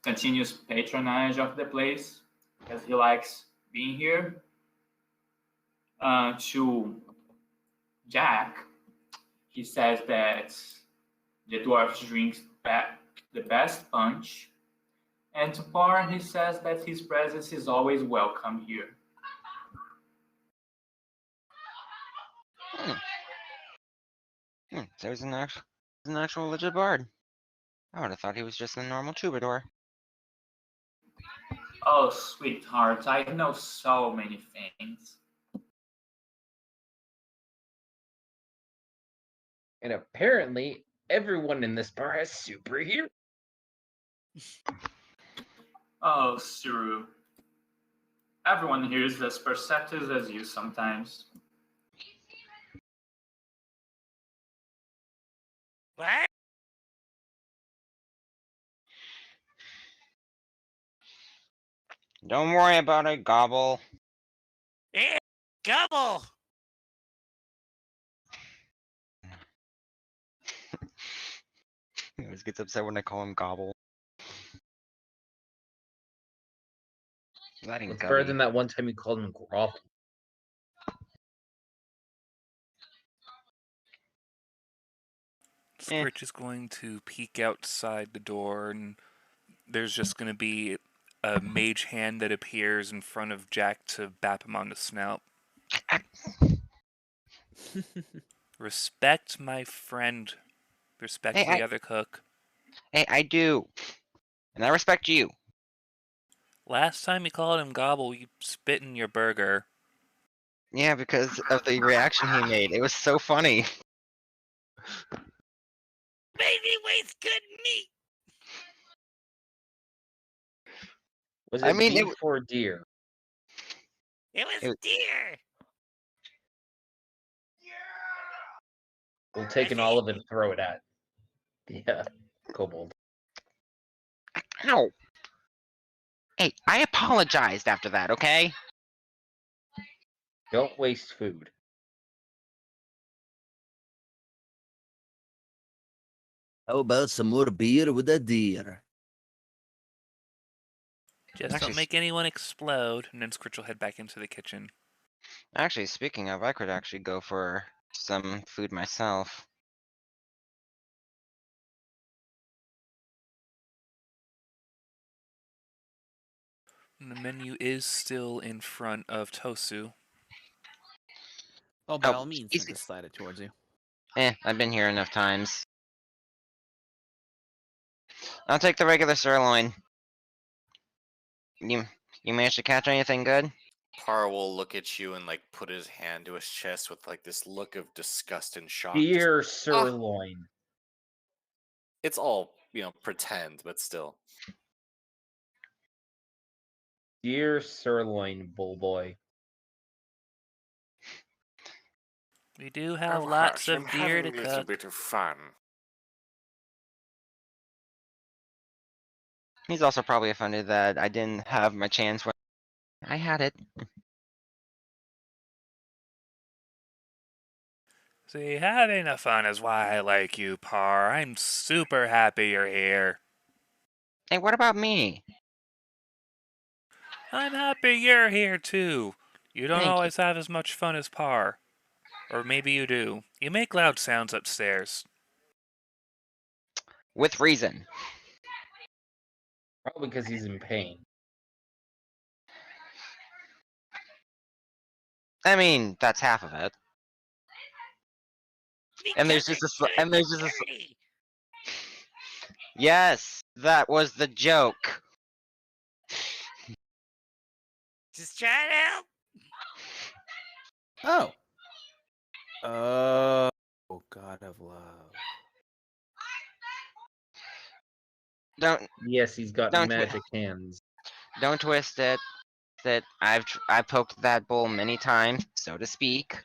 continuous patronage of the place because he likes being here. To Jack, he says that the dwarf drinks the best punch. And to Par, he says that his presence is always welcome here. So he's an actual legit bard. I would have thought he was just a normal troubadour. Oh, sweetheart, I know so many things. And apparently, everyone in this bar has superhero. Oh, Suru. Everyone here is as perceptive as you sometimes. Don't worry about it, Gobble. Eh, Gobble! He always gets upset when I call him Gobble. That ain't It's better Gubby. than that one time you called him Grovel. Eh. Skritch is going to peek outside the door, and there's just going to be a mage hand that appears in front of Jack to bap him on the snout. Respect my friend. Respect Hey, the other cook. Hey, I do. And I respect you. Last time you called him Gobble, you spit in your burger. Yeah, because of the reaction he made. It was so funny. Baby waste good meat! Was I it mean, beef or deer? It was It- deer! We'll take an olive and throw it at. Yeah, kobold. Ow. Hey, I apologized after that, okay? Don't waste food. How about some more beer with a deer? Just Actually, don't make anyone explode, and then Skritch will head back into the kitchen. Actually, speaking of, I could actually go for some food myself. And the menu is still in front of Tosu. Oh, by Oh, all means, easy. I just slide it towards you. I've been here enough times. I'll take the regular sirloin. You managed to catch anything good? Par will look at you and like put his hand to his chest with like this look of disgust and shock. Deer sirloin. It's all, pretend, but still. Deer sirloin, bull boy. We do have Oh, lots hush, I'm of deer having to a little cook. bit of fun. He's also probably offended that I didn't have my chance when I had it. See, having a fun is why I like you, Par. I'm super happy you're here. Hey, what about me? I'm happy you're here too. You don't Thank you. always have as much fun as Par. Or maybe you do. You make loud sounds upstairs. With reason. Probably because he's in pain. I mean, that's half of it. And there's just Yes, that was the joke. Just trying to help! Oh. Oh, God of love. Don't Yes, he's got Don't magic hands. don't twist it. That I poked that bull many times, so to speak.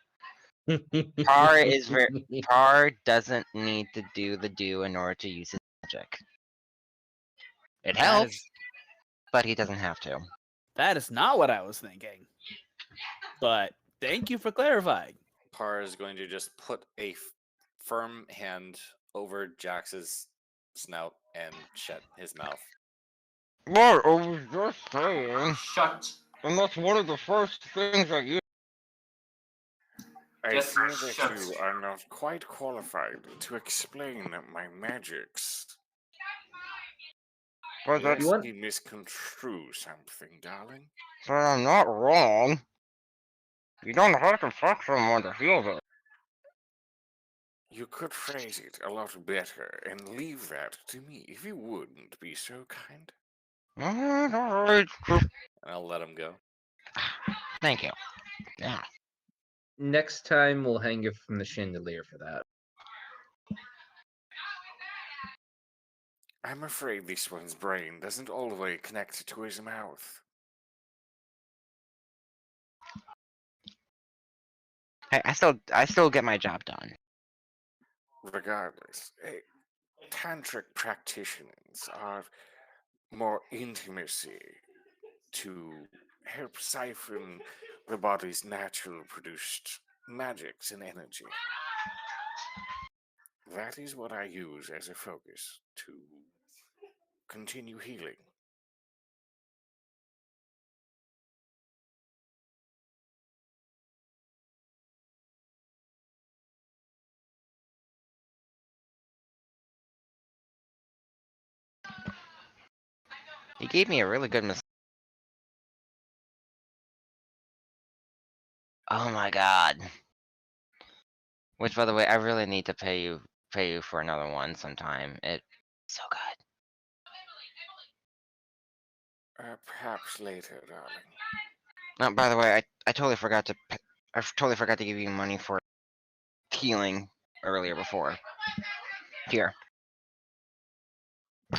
Par doesn't need to do the do in order to use his magic. It That helps, is, but he doesn't have to. that is not what I was thinking. But thank you for clarifying. Par is going to just put a firm hand over Jax's snout and shut his mouth. What? I was just saying. Shut. And that's one of the first things I use. I Just fear that shut. you are not quite qualified to explain my magics. But Lest want- you misconstrue something, darling. I'm not wrong. You don't have to fuck someone to feel it. You could phrase it a lot better and leave that to me if you wouldn't be so kind. Alright. And I'll let him go. Thank you. Yeah. Next time we'll hang you from the chandelier for that. I'm afraid this one's brain doesn't all the way connect to his mouth. Hey, I still get my job done. Regardless, tantric practitioners are more intimacy to help siphon the body's natural produced magics and energy. That is what I use as a focus to continue healing. He gave me a really good Oh my god. Which, by the way, I really need to pay you for another one sometime. It's so good. Perhaps later, darling. By the way, I totally forgot to give you money for healing earlier before. Here.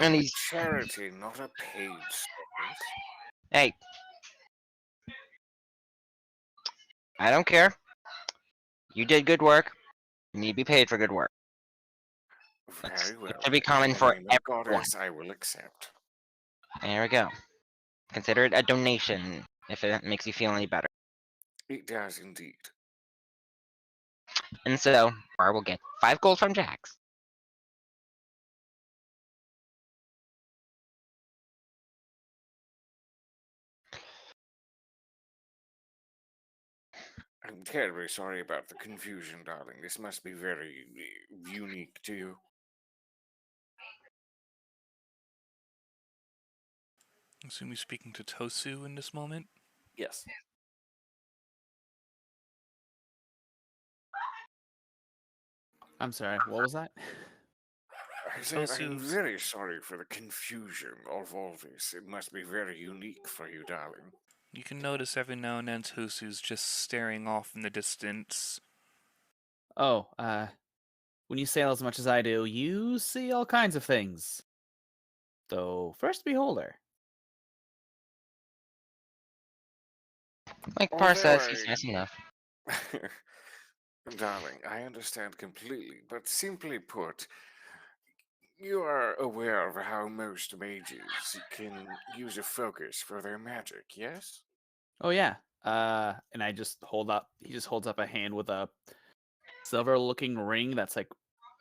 And he's Charity, not a paid service. Hey. I don't care. You did good work. You need to be paid for good work. Very well. It should be common In the for name of everyone. Goddess, I will accept. There we go. Consider it a donation if it makes you feel any better. It does indeed. And so, Bar will get 5 gold from Jax. I'm terribly sorry about the confusion, darling. This must be very unique to you. I assume you're speaking to Tosu in this moment? Yes. I'm sorry, what was that? I said I'm Tosu's- very sorry for the confusion of all this. It must be very unique for you, darling. You can notice every now and then Tosu's just staring off in the distance. Oh, when you sail as much as I do, you see all kinds of things. So, first beholder. Like Par says, Although he's nice enough. Darling, I understand completely, but simply put, you are aware of how most mages can use a focus for their magic, yes? Oh yeah. And he just holds up a hand with a silver-looking ring that's like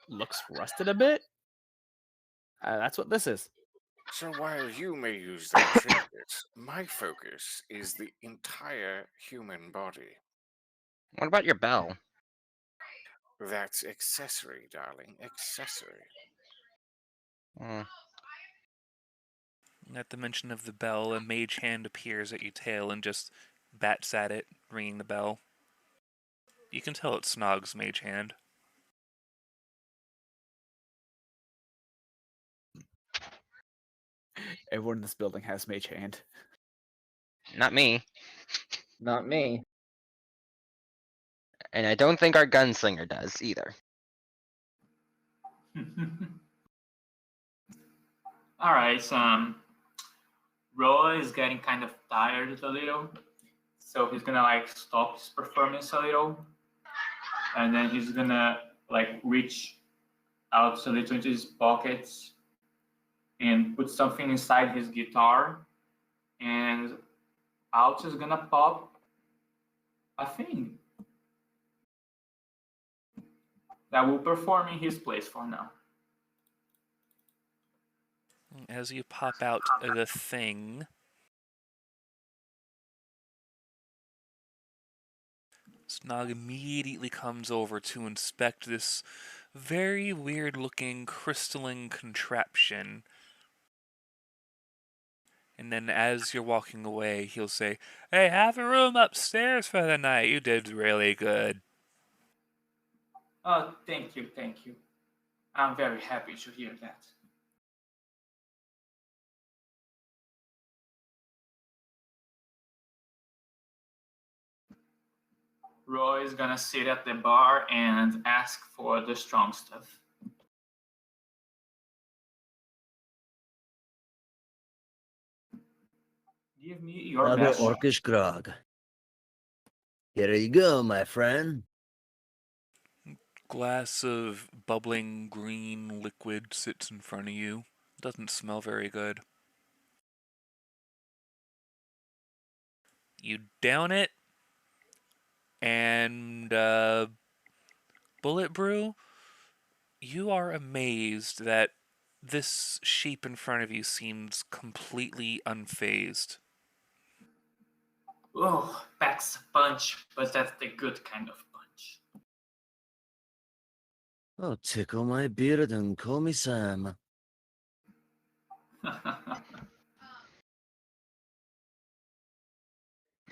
looks rusted a bit. That's what this is. So while you may use that trinket, my focus is the entire human body. What about your bell? That's accessory, darling, accessory. Hmm. At the mention of the bell, a mage hand appears at your tail and just bats at it, ringing the bell. You can tell it's Snog's mage hand. Everyone in this building has mage hand. Not me. Not me. And I don't think our gunslinger does either. Alright, so Roa is getting kind of tired a little. So he's gonna like stop his performance a little. And then he's gonna like reach out a little into his pockets and put something inside his guitar. And out is gonna pop a thing that will perform in his place for now. As you pop out the thing, Snog immediately comes over to inspect this very weird-looking crystalline contraption. And then as you're walking away, he'll say, "Hey, have a room upstairs for the night. You did really good." Oh, thank you, thank you. I'm very happy to hear that. Roy is gonna sit at the bar and ask for the strong stuff. Give me your Another best shot. orcish grog. Here you go, my friend. Glass of bubbling green liquid sits in front of you. Doesn't smell very good. You down it, and Bullet Brew, you are amazed that this sheep in front of you seems completely unfazed. Oh, packs a punch, but that's the good kind of punch. Oh, tickle my beard and call me Sam.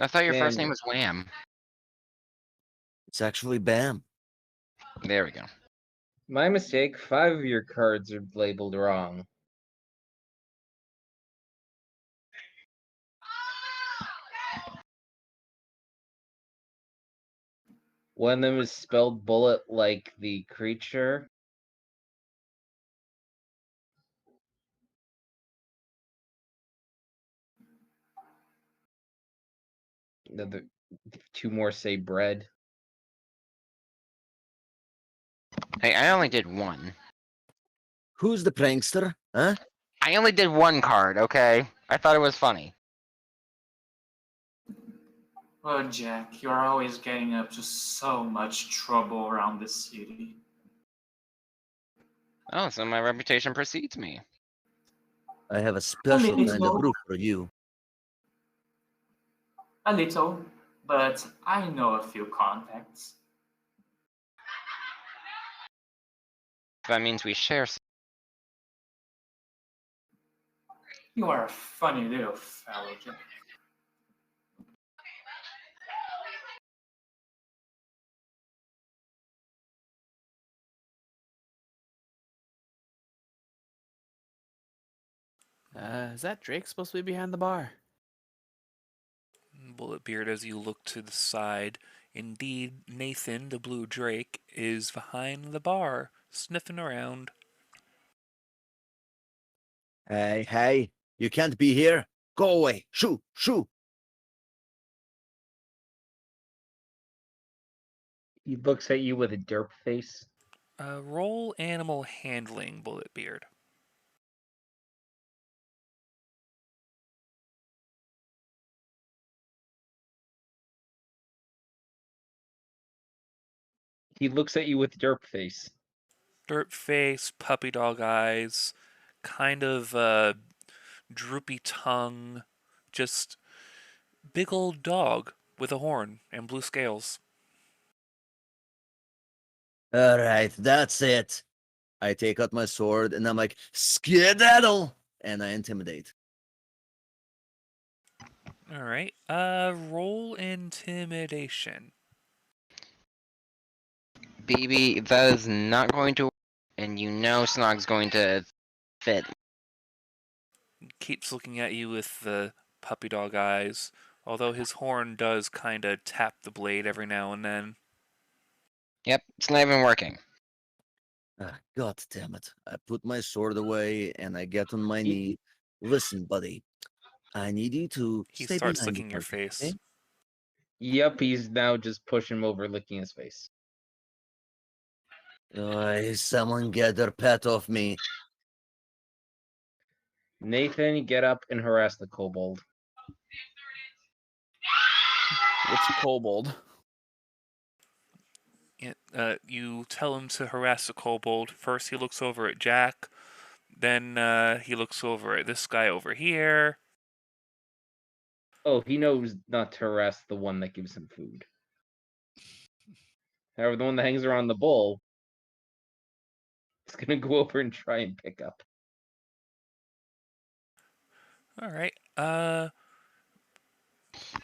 I thought your first name Daniel. was Wham. It's actually Bam. There we go. My mistake. 5 of your cards are labeled wrong. One of them is spelled bullet like the creature. The other 2 more say bread. Hey, I only did 1. Who's the prankster? Huh? I only did 1 card, okay? I thought it was funny. Oh, Jack, you're always getting up to so much trouble around the city. Oh, so my reputation precedes me. I have a special kind of little. brew for you. A little, but I know a few contacts. That means we share. You are a funny little fellow, Jack. Is that Drake supposed to be behind the bar? Bulletbeard, as you look to the side, indeed, Nathan, the blue drake, is behind the bar, sniffing around. Hey, you can't be here. Go away. Shoo, shoo. He looks at you with a derp face. Roll animal handling, Bulletbeard. He looks at you with derp face. Dirt face, puppy dog eyes, kind of droopy tongue, just big old dog with a horn and blue scales. All right, that's it. I take out my sword and I'm like, skedaddle! And I intimidate. All right. Roll intimidation. BB, that is not going to work, and you know Snog's going to fit. Keeps looking at you with the puppy dog eyes, although his horn does kind of tap the blade every now and then. Yep, it's not even working. God damn it. I put my sword away and I get on my Ye- knee. Listen, buddy. I need you to He stay starts behind the licking your curtain, face. okay? Yep, he's now just pushing him over, licking his face. Someone get their pet off me. Nathan, get up and harass the kobold. Which kobold? You tell him to harass the kobold. First, he looks over at Jack. Then he looks over at this guy over here. Oh, he knows not to harass the one that gives him food. However, the one that hangs around the bowl is gonna go over and try and pick up. All right.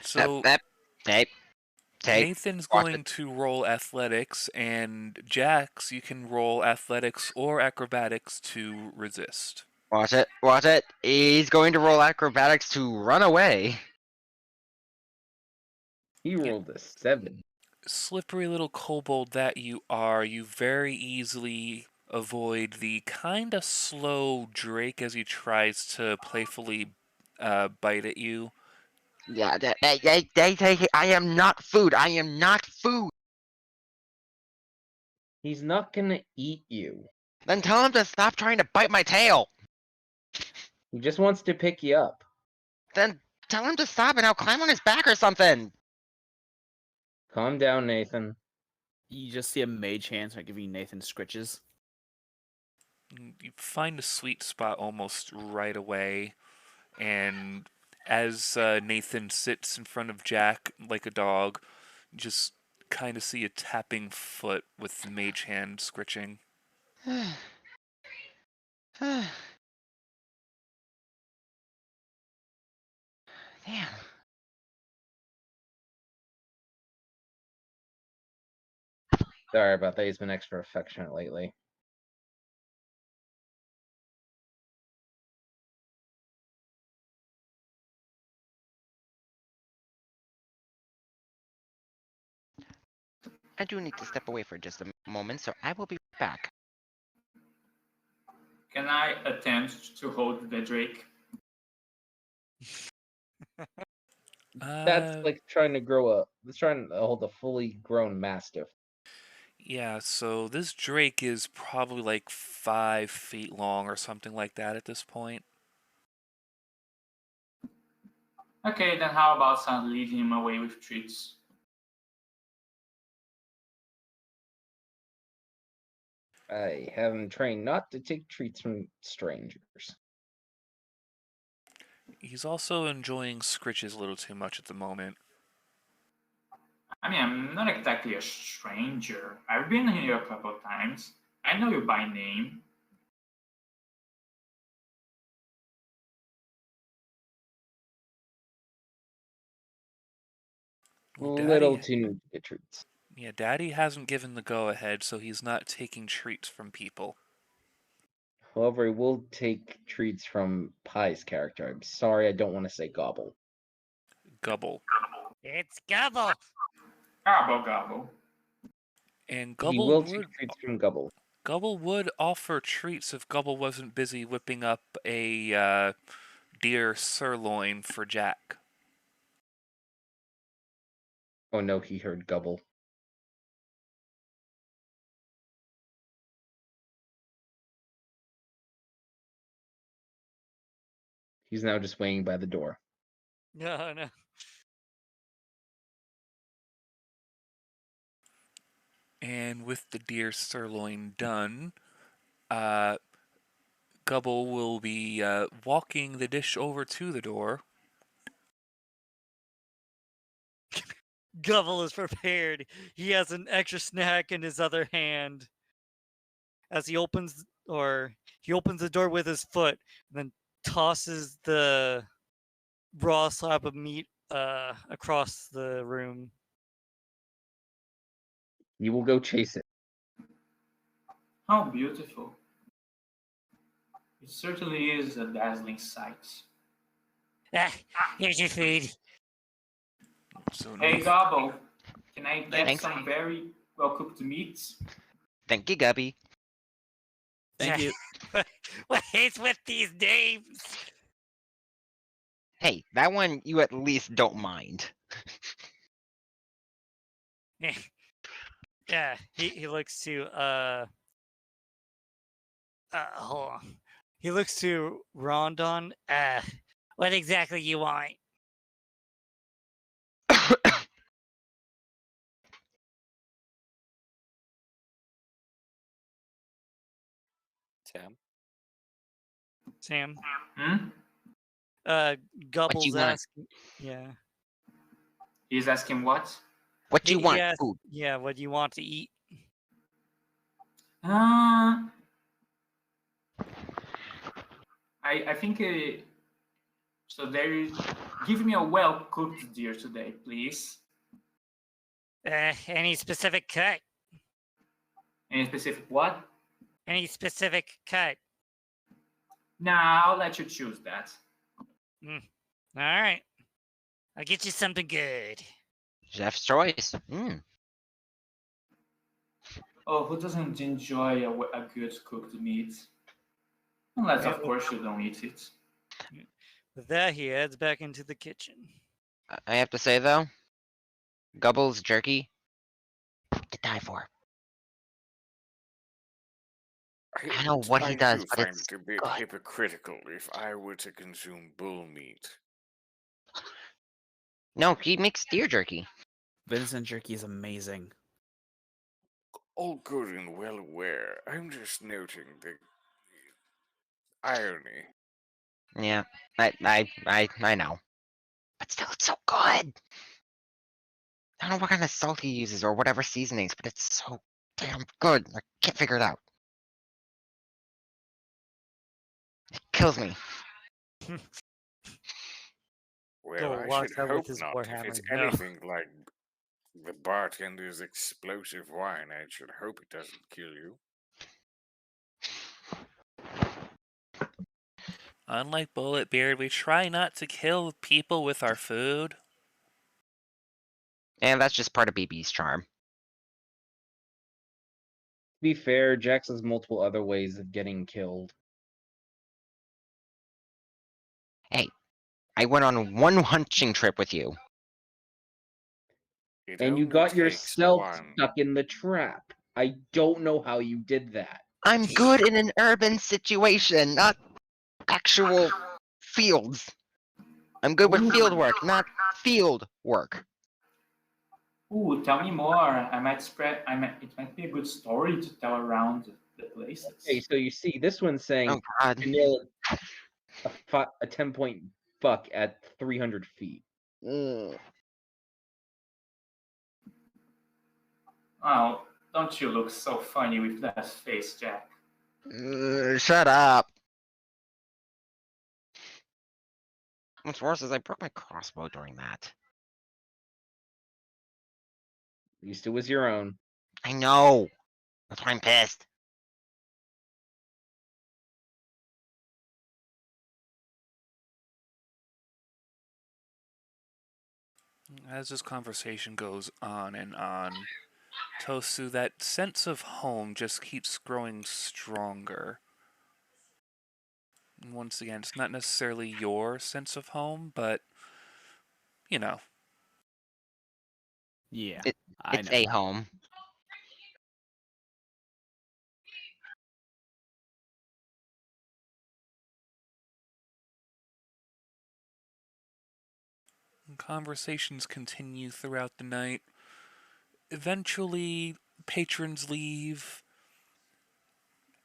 So Hey, Nathan's watch going to roll athletics, and Jax, you can roll athletics or acrobatics to resist. watch it, watch it. He's going to roll acrobatics to run away. He rolled a 7. Slippery little kobold that you are, you very easily avoid the kind of slow Drake as he tries to playfully bite at you. Yeah, I am not food. I am not food. He's not gonna eat you. Then tell him to stop trying to bite my tail. He just wants to pick you up. Then Tell him to stop and I'll climb on his back or something. Calm down, Nathan. You just see a mage hand start giving Nathan scritches. You find a sweet spot almost right away, and as Nathan sits in front of Jack like a dog, you just kind of see a tapping foot with the mage hand scritching. Damn. Sorry about that. He's been extra affectionate lately. I do need to step away for just a moment, so I will be back. Can I attempt to hold the Drake? That's like trying to hold a fully grown mastiff. Yeah, so this drake is probably like 5 feet long or something like that at this point. Okay, then how about some leading him away with treats? I have him trained not to take treats from strangers. He's also enjoying Skritches a little too much at the moment. I mean, I'm not exactly a stranger. I've been here a couple of times. I know you by name. Well, Little Daddy, too new to get treats. yeah, Daddy hasn't given the go-ahead, so he's not taking treats from people. However, he will take treats from Pie's character. I'm sorry, I don't want to say gobble. Gobble. It's Gobble. Gobble gobble. And He Gobble will would, take treats from Gobble. Gobble would offer treats if Gobble wasn't busy whipping up a deer sirloin for Jack. Oh no, he heard Gobble. He's now just waiting by the door. No, no. And with the deer sirloin done, Gobble will be walking the dish over to the door. Gobble is prepared. He has an extra snack in his other hand. As he opens the door with his foot, and then tosses the raw slab of meat across the room. You will go chase it. How beautiful. It certainly is a dazzling sight. Ah, here's your food. So Hey, Nathan- Gobble, can I get Thanks. some very well-cooked meat? Thank you, Gubby. Thank you. What is with these names? Hey, that one you at least don't mind. Yeah, he looks to hold on. He looks to Rondon. What exactly you want? Sam? Hmm? Gobbles want? asking. Yeah. He's asking what? What you He want? asked- Food. Yeah, what do you want to eat? I think so. There is. Give me a well-cooked deer today, please. Any specific cut? Any specific what? Any specific cut? Nah, I'll let you choose that. All right. I'll get you something good. Chef's choice. Mm. Oh, who doesn't enjoy a good cooked meat? Unless, of course, you don't eat it. With that, he heads back into the kitchen. I have to say though, Gubble's jerky to die for. I don't know what he I does, do but find it's it a bit good. hypocritical if I were to consume bull meat. No, he makes deer jerky. Venison jerky is amazing. All good and well aware. I'm just noting the irony. Yeah, I know. But still, it's so good. I don't know what kind of salt he uses or whatever seasonings, but it's so damn good. I can't figure it out. It kills me. Well, Go I walks should out with hope his not. If it's warhammer. No. anything like the bartender's explosive wine, I should hope it doesn't kill you. Unlike Bulletbeard, we try not to kill people with our food. And that's just part of BB's charm. To be fair, Jax has multiple other ways of getting killed. Hey, I went on one hunting trip with you. It And you only got takes yourself one. stuck in the trap. I don't know how you did that. I'm good in an urban situation, not actual fields. I'm good with field work, not field work. Ooh, tell me more. It might be a good story to tell around the places. Okay, so you see, this one's saying Oh god. to nail a 10-point buck at 300 feet. Mm. Oh, don't you look so funny with that face, Jack? Shut up. What's worse is I broke my crossbow during that. At least it was your own. I know. That's why I'm pissed. As this conversation goes on and on, Tosu, that sense of home just keeps growing stronger. And once again, it's not necessarily your sense of home, but, you know. Yeah, It's a home. Conversations continue throughout the night. Eventually, patrons leave,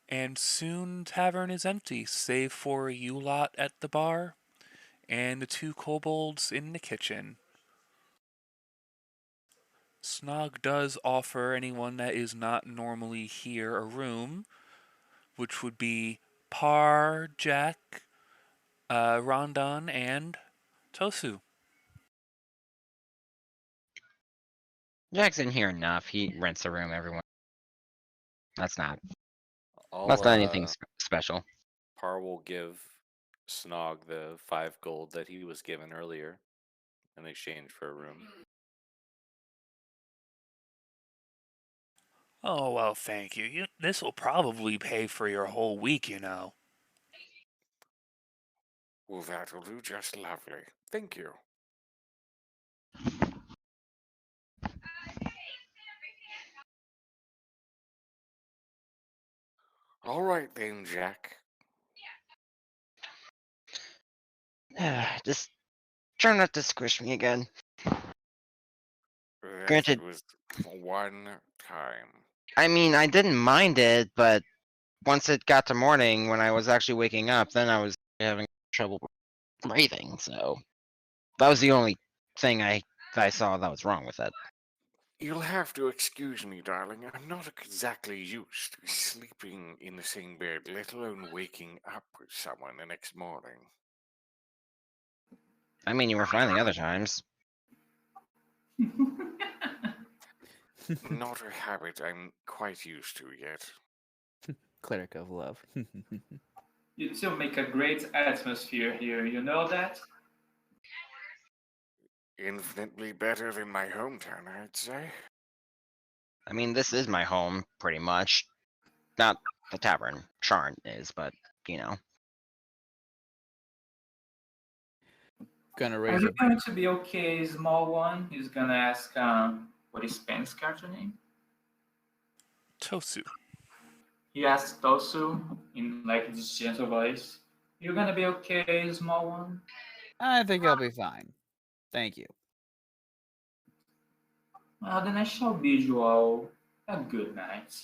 and soon tavern is empty, save for you lot at the bar and the two kobolds in the kitchen. Snog does offer anyone that is not normally here a room, which would be Par, Jack, Rondon, and Tosu. Jack's in here enough. He rents a room, everyone. That's not I'll, that's not anything special. Par will give Snog the 5 gold that he was given earlier in exchange for a room. Oh, well, thank you. This will probably pay for your whole week, you know. Well, that'll do just lovely. Thank you. All right then, Jack. Just try not to squish me again. That Granted- was one time. I mean, I didn't mind it, but once it got to morning, when I was actually waking up, then I was having trouble breathing. So that was the only thing I saw that was wrong with it. You'll have to excuse me, darling. I'm not exactly used to sleeping in the same bed, let alone waking up with someone the next morning. I mean, you were fine the other times. Not a habit I'm quite used to yet. Cleric of love. You two make a great atmosphere here, you know that? Infinitely better than my hometown, I'd say. I mean, this is my home, pretty much. Not the tavern. Charn is, but, you know. Gonna Are raise you a going to be okay, small one? He's gonna ask, what is Pen's character name? Tosu. He asks Tosu in like this gentle voice. You gonna be okay, small one? I think I'll be fine. Thank you. Well, then I shall bid you all a good night.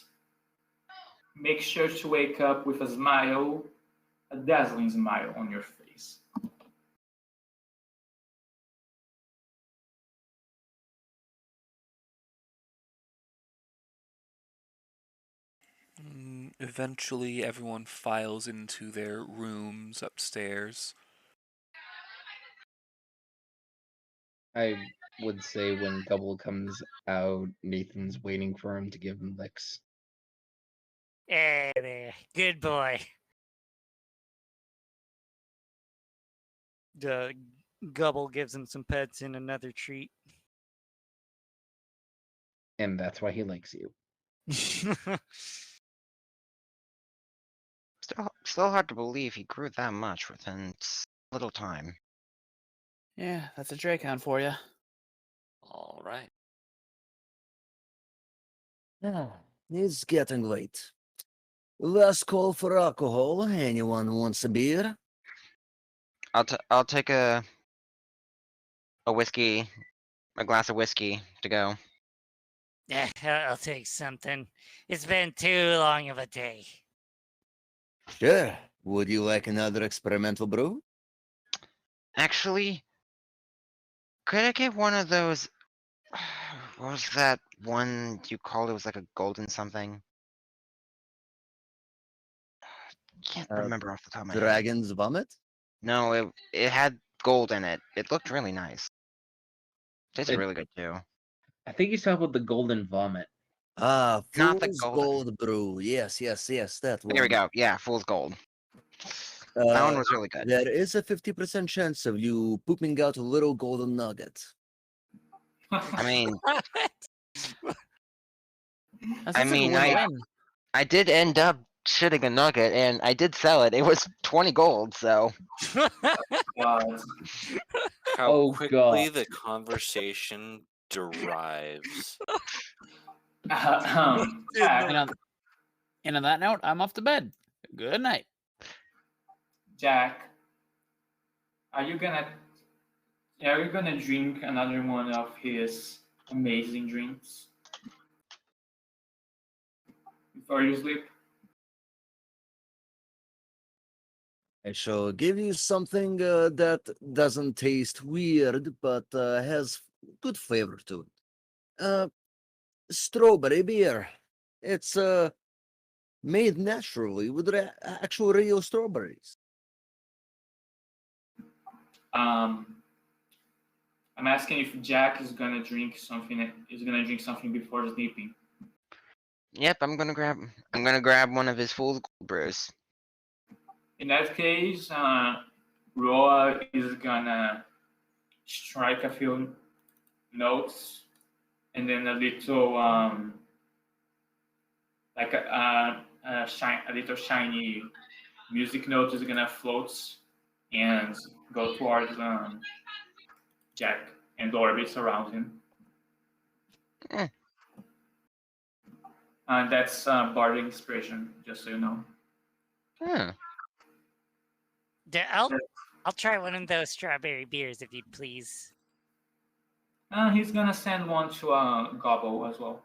Make sure to wake up with a smile, a dazzling smile on your face. Eventually, everyone files into their rooms upstairs. I would say when Gobble comes out, Nathan's waiting for him to give him licks. Hey there, good boy. The Gubble gives him some pets and another treat. And that's why he likes you. Still hard to believe he grew that much within little time. Yeah, that's a Draco for you. All right. It's getting late. Last call for alcohol. Anyone wants a beer? I'll take a whiskey, a glass of whiskey to go. Yeah, I'll take something. It's been too long of a day. Sure. Would you like another experimental brew? Actually, could I get one of those? What was that one you called? It was like a golden something. Can't remember off the top of my head. Dragon's vomit? No, it had gold in it. It looked really nice. Tasted It- really good too. I think he's talking about the golden vomit. Ah, Not the Fool's golden. Gold Brew. Yes, that one. There we go. Yeah, fool's gold. That one was really good. There is a 50% chance of you pooping out a little golden nugget. I mean, That I sounds like a mean, win-win. I did end up shitting a nugget, and I did sell it. It was 20 gold, so. God. How Oh, quickly God. the conversation derives. Jack, And on that note, I'm off to bed. Good night. Jack, are you gonna drink another one of his amazing drinks before you sleep? I shall give you something that doesn't taste weird, but has good flavor to it. Strawberry beer. It's made naturally with actual real strawberries. I'm asking if Jack is gonna drink something. Is gonna drink something before sleeping. Yep, I'm gonna grab one of his fool's gold brews. In that case, Roa is gonna strike a few notes, and then a little like a little shiny music note is gonna float and go towards Jack and the orbits around him. Eh. And that's bardic inspiration, just so you know. Hmm. Yeah, I'll try one of those strawberry beers if you'd please. He's gonna send one to Gobble as well.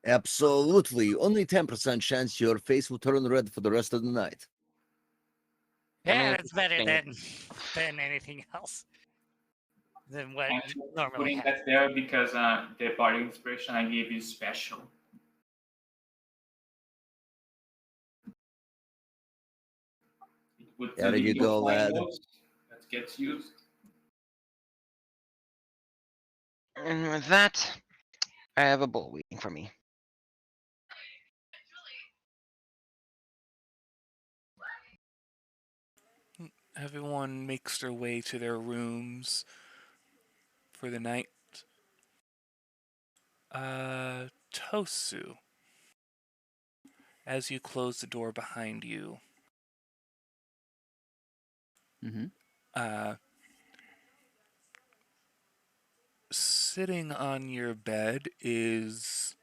Absolutely. Only 10% chance your face will turn red for the rest of the night. I mean, Yeah, if that's it's better something- than anything else. Than what I'm you normally putting have. that there because the bardic inspiration I gave you is special. It would There you little go, flying lad. notes that gets used. And with that, I have a bull waiting for me. Everyone makes their way to their rooms for the night. Tosu, as you close the door behind you, Mm-hmm. Sitting on your bed is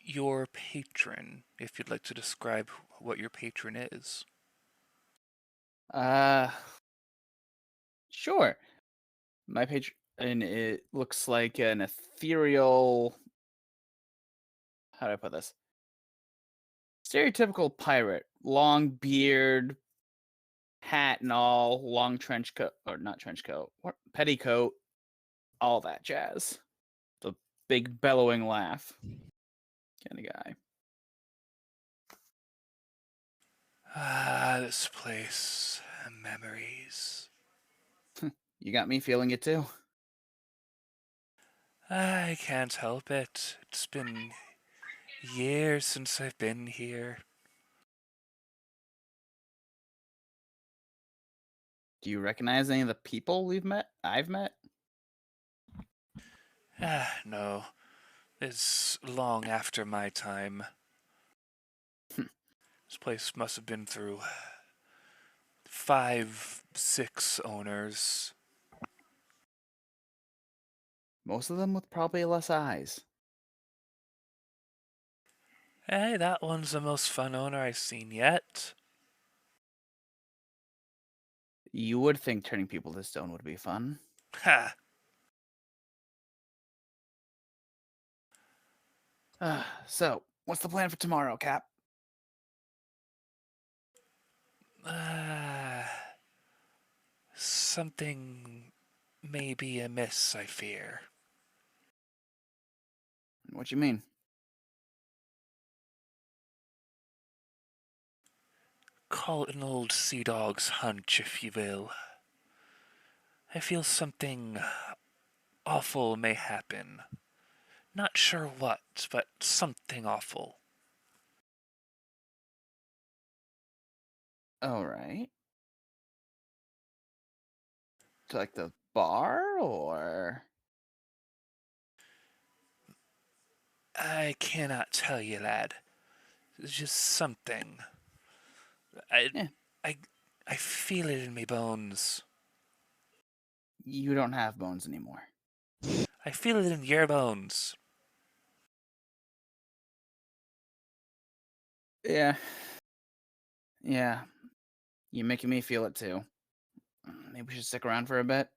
your patron, if you'd like to describe what your patron is. Sure. My patron. and it looks like an ethereal. How do I put this? Stereotypical pirate, long beard, hat and all, long trench coat, or not trench coat, petticoat, all that jazz. The big bellowing laugh kind of guy. Ah, this place. Memories. You got me feeling it too. I can't help it. It's been years since I've been here. Do you recognize any of the people I've met? Ah, no. It's long after my time. This place must have been through 5, 6 owners. Most of them with probably less eyes. Hey, that one's the most fun owner I've seen yet. You would think turning people to stone would be fun. Ha! So, what's the plan for tomorrow, Cap? Something may be amiss, I fear. What you mean? Call it an old sea dog's hunch, if you will. I feel something awful may happen. Not sure what, but something awful. Alright. To like the bar, or? I cannot tell you, lad. It's just something. Yeah. I feel it in me bones. You don't have bones anymore. I feel it in your bones. Yeah. Yeah. You're making me feel it too. Maybe we should stick around for a bit.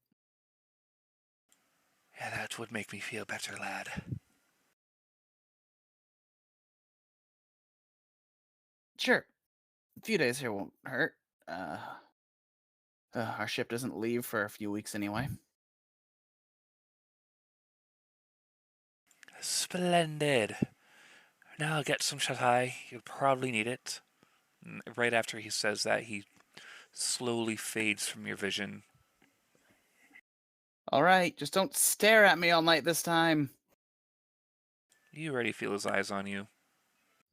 Yeah, that would make me feel better, lad. Sure. A few days here won't hurt. Our ship doesn't leave for a few weeks anyway. Splendid. Now I'll get some shut-eye. You'll probably need it. And right after he says that, he slowly fades from your vision. Alright, just don't stare at me all night this time. You already feel his eyes on you.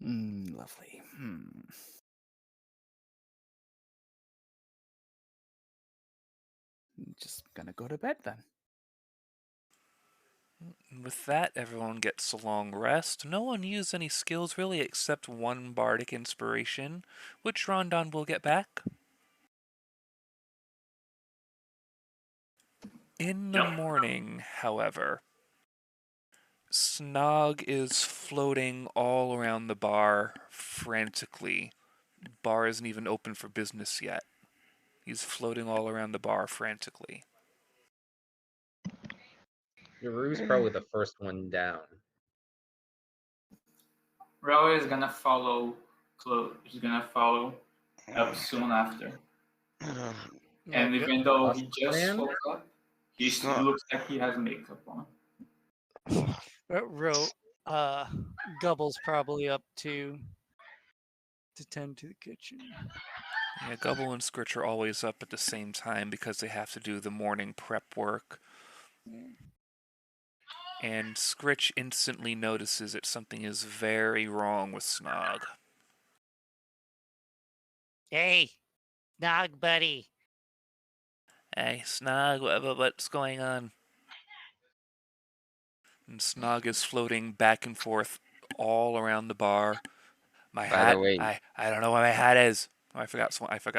Lovely. Just gonna go to bed then. And with that, everyone gets a long rest. No one used any skills really except one bardic inspiration, which Rondon will get back. In the morning, however, Snog is floating all around the bar frantically. The bar isn't even open for business yet. He's floating all around the bar frantically. Yaru's probably the first one down. Ro is gonna follow He's gonna follow up soon after. And even though he just Man? woke up, he still looks like he has makeup on. Gubble's probably up to tend to the kitchen. Yeah, Gubble and Skritch are always up at the same time because they have to do the morning prep work. And Skritch instantly notices that something is very wrong with Snog. Hey, Snog buddy. Hey, Snog, what's going on? And Snog is floating back and forth all around the bar. My By the hat. way- I don't know where my hat is. Oh, I forgot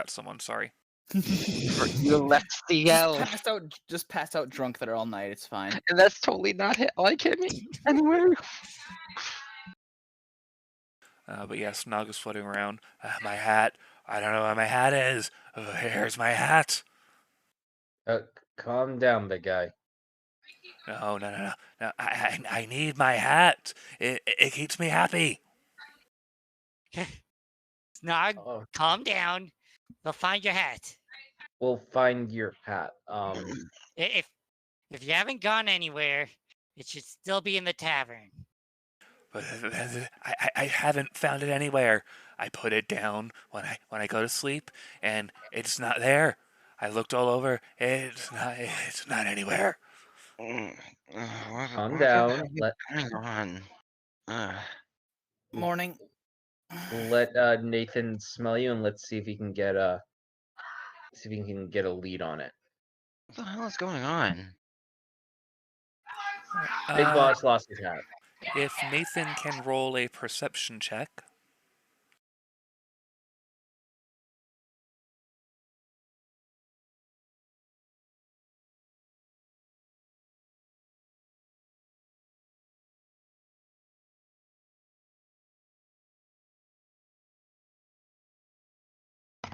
someone. Sorry. You left CL. Just pass out drunk there all night. It's fine. And that's totally not like him anyway. But yeah, Snog is floating around. My hat. I don't know where my hat is. Here's my hat. Calm down, big guy. No, no, no, no, no. I need my hat. It keeps me happy. Snog, Oh, calm down. We'll find your hat. we'll find your hat. If you haven't gone anywhere, it should still be in the tavern. But I haven't found it anywhere. I put it down when I go to sleep, and it's not there. I looked all over. It's not anywhere. Calm down. Hang on. Morning. Let Nathan smell you, and let's see if he can get a lead on it. What the hell is going on? Big Boss lost his hat. If Nathan can roll a perception check.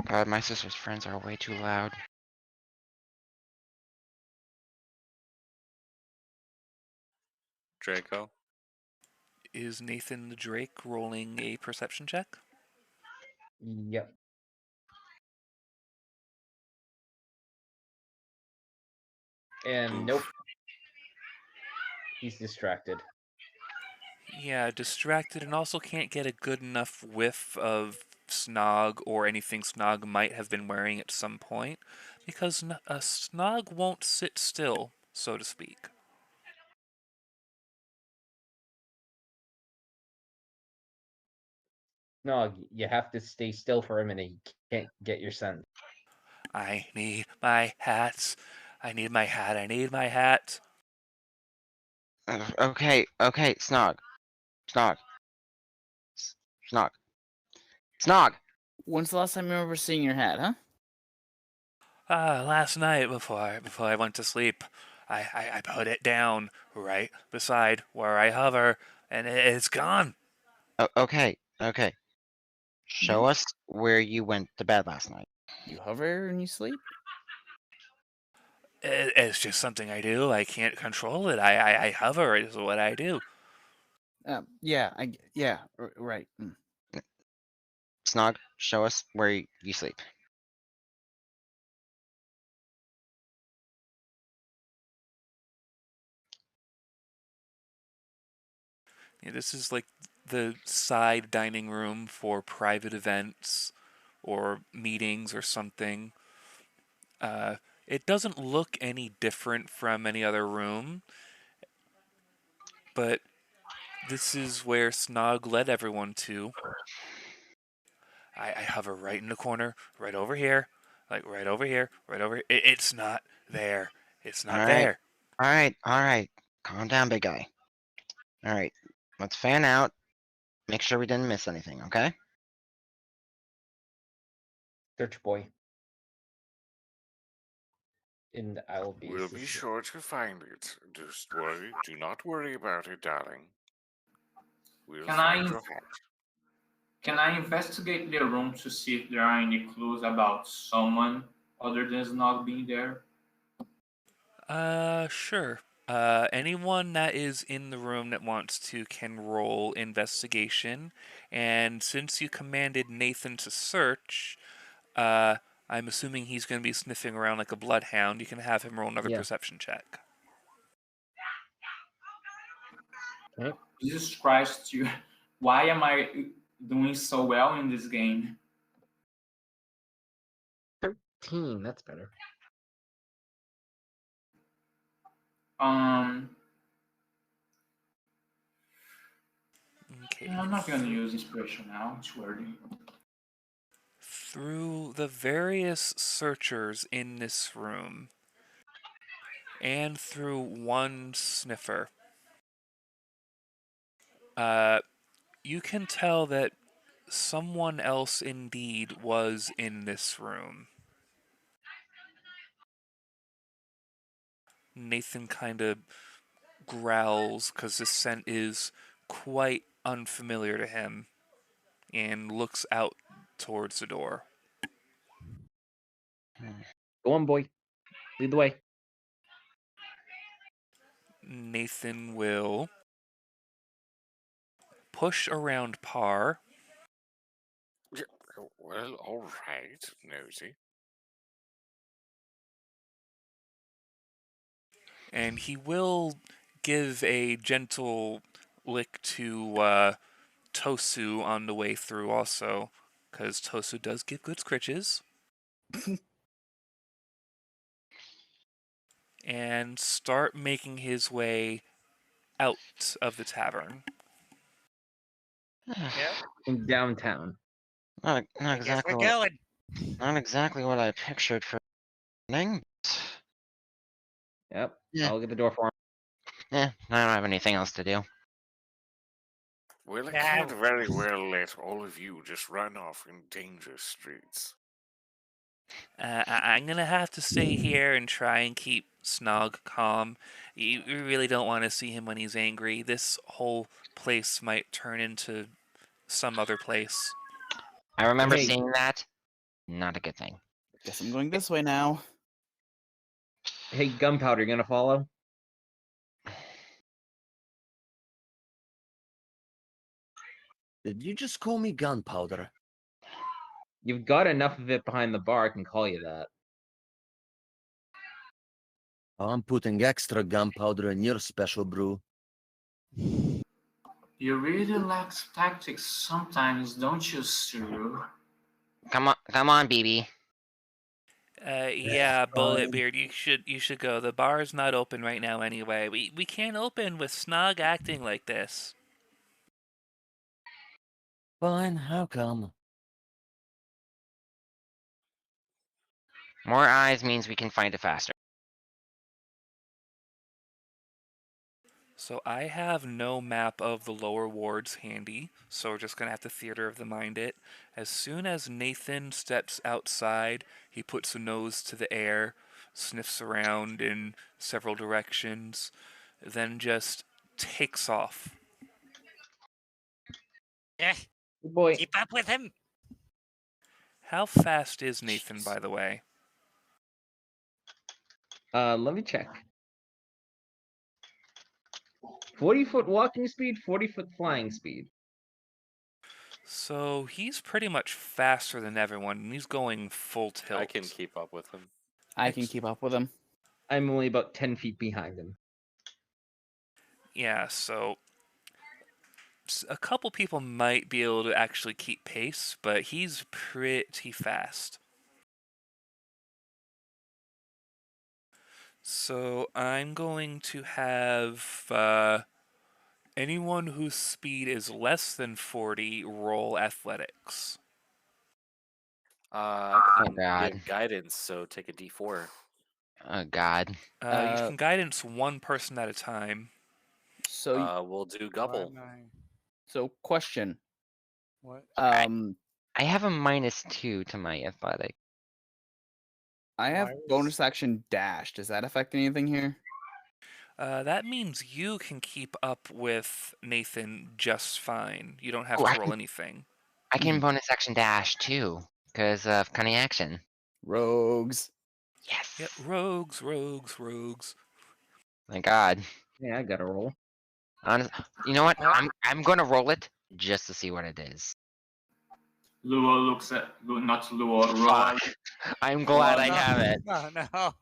God, my sister's friends are way too loud. Draco. Is Nathan the Drake rolling a perception check? Yep. And nope. He's distracted. Yeah, distracted and also can't get a good enough whiff of Snog or anything Snog might have been wearing at some point, because a Snog won't sit still, so to speak. No, you have to stay still for a minute. You can't get your scent. I need my hats. I need my hat. I need my hat. Okay, Snog. Snog. Snog. Snog! When's the last time you remember seeing your hat, huh? Last night before I went to sleep, I put it down right beside where I hover, and it's gone. Okay. Show us where you went to bed last night. You hover and you sleep? It's just something I do. I can't control it. I hover is what I do. Yeah, right. Snog, show us where you sleep. Yeah, this is like the side dining room for private events or meetings or something. It doesn't look any different from any other room, but this is where Snog led everyone to. I hover right in the corner, right over here, like right over here, right over here. It's not there. It's not there. Alright. Calm down, big guy. Alright, let's fan out. Make sure we didn't miss anything, okay? Search boy. And I'll be. We'll be sure to find it. Do not worry about it, darling. We'll find your hat. Can I investigate the room to see if there are any clues about someone other than Snog being there? Sure. Anyone that is in the room that wants to can roll investigation, and since you commanded Nathan to search, I'm assuming he's going to be sniffing around like a bloodhound. You can have him roll another perception check. Okay. Jesus Christ, why am I doing so well in this game? 13, that's better. Okay. I'm not going to use inspiration now. It's worthy. Through the various searchers in this room, and through one sniffer, you can tell that someone else indeed was in this room. Nathan kind of growls because the scent is quite unfamiliar to him and looks out towards the door. Go on, boy. Lead the way. Nathan will push around Par. Yeah, well, all right, Nosy. And he will give a gentle lick to Tosu on the way through also, because Tosu does give good scritches. And start making his way out of the tavern. In downtown. Not I guess exactly we're what going. not exactly what I pictured for evening. Yep. Yeah. I'll get the door for him. I don't have anything else to do. Well, I Now- can't very well let all of you just run off in dangerous streets. I'm gonna have to stay here and try and keep Snog calm. You really don't want to see him when he's angry. This whole place might turn into some other place. I remember Hey. seeing that. Not a good thing. Guess I'm going this way now. Hey, Gunpowder, you gonna follow? Did you just call me gunpowder? You've got enough of it behind the bar, I can call you that. I'm putting extra gunpowder in your special brew. You really lack tactics sometimes, don't you, Suru? Come on, BB. Yeah, Bulletbeard, you should go. The bar's not open right now anyway. We can't open with Snog acting like this. Fine, how come? More eyes means we can find it faster. So I have no map of the lower wards handy, so we're just going to have to theater of the mind it. As soon as Nathan steps outside, he puts a nose to the air, sniffs around in several directions, then just takes off. Yeah, Good boy. keep up with him. How fast is Nathan, by the way? Let me check. 40-foot walking speed, 40-foot flying speed. So he's pretty much faster than everyone, and he's going full tilt. I can keep up with him. I can keep up with him. I'm only about 10 feet behind him. Yeah, so a couple people might be able to actually keep pace, but he's pretty fast. So I'm going to have anyone whose speed is less than 40 roll athletics. I Oh, can God. give guidance, so take a D4. Oh God. You Uh, can guidance one person at a time. So, We'll do Gubble. so question. What? I Um, have a -2 to my athletic. I have Why was- bonus action dash. Does that affect anything here? That means you can keep up with Nathan just fine. You don't have Oh, to I roll can- anything. I can bonus action dash too, because of cunning action. Rogues. Yes. Yep, rogues. My God. Yeah, I got a roll. You know what? I'm gonna roll it just to see what it is. Luo looks at not Luo. Roa. Fuck. I'm glad I no, have it. No.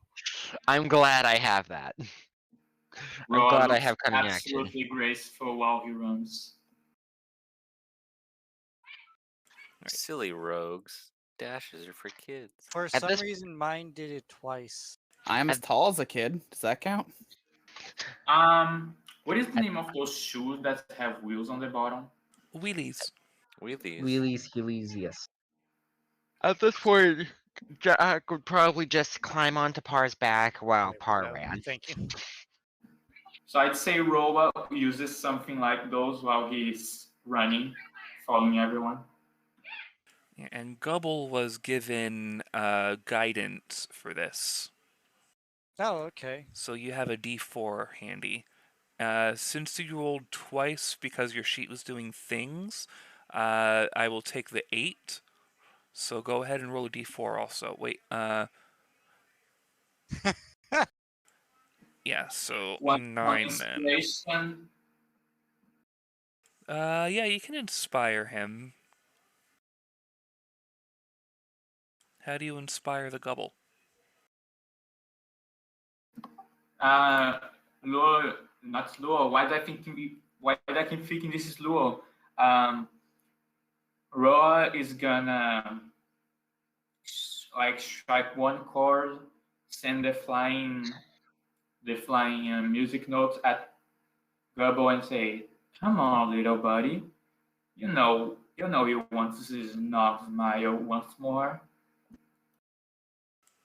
I'm glad I have that. I'm Roa glad I looks have cunning action. absolutely graceful while he runs. Silly rogues. Dashes are for kids. For At some this- reason, mine did it twice. I'm as tall as a kid. Does that count? What is the name of those shoes that have wheels on the bottom? Wheelies. Wheelies. Wheelies, heelies, yes. At this point, Jack would probably just climb onto Par's back while Par Yeah, ran. Thank you. So I'd say Roa uses something like those while he's running, following everyone. Yeah, and Gubble was given guidance for this. Oh, okay. So you have a D4 handy. Since you rolled twice because your sheet was doing things, I will take the 8. So go ahead and roll a D4 also. Wait, Yeah, so One 9 then. inspiration. Yeah, you can inspire him. How do you inspire the gobble? Luo, not Luo. Why did I keep thinking this is Luo? Roa is gonna like strike one chord, send the flying music notes at Gubble and say, "Come on, little buddy. You know you want to see Snog smile once more."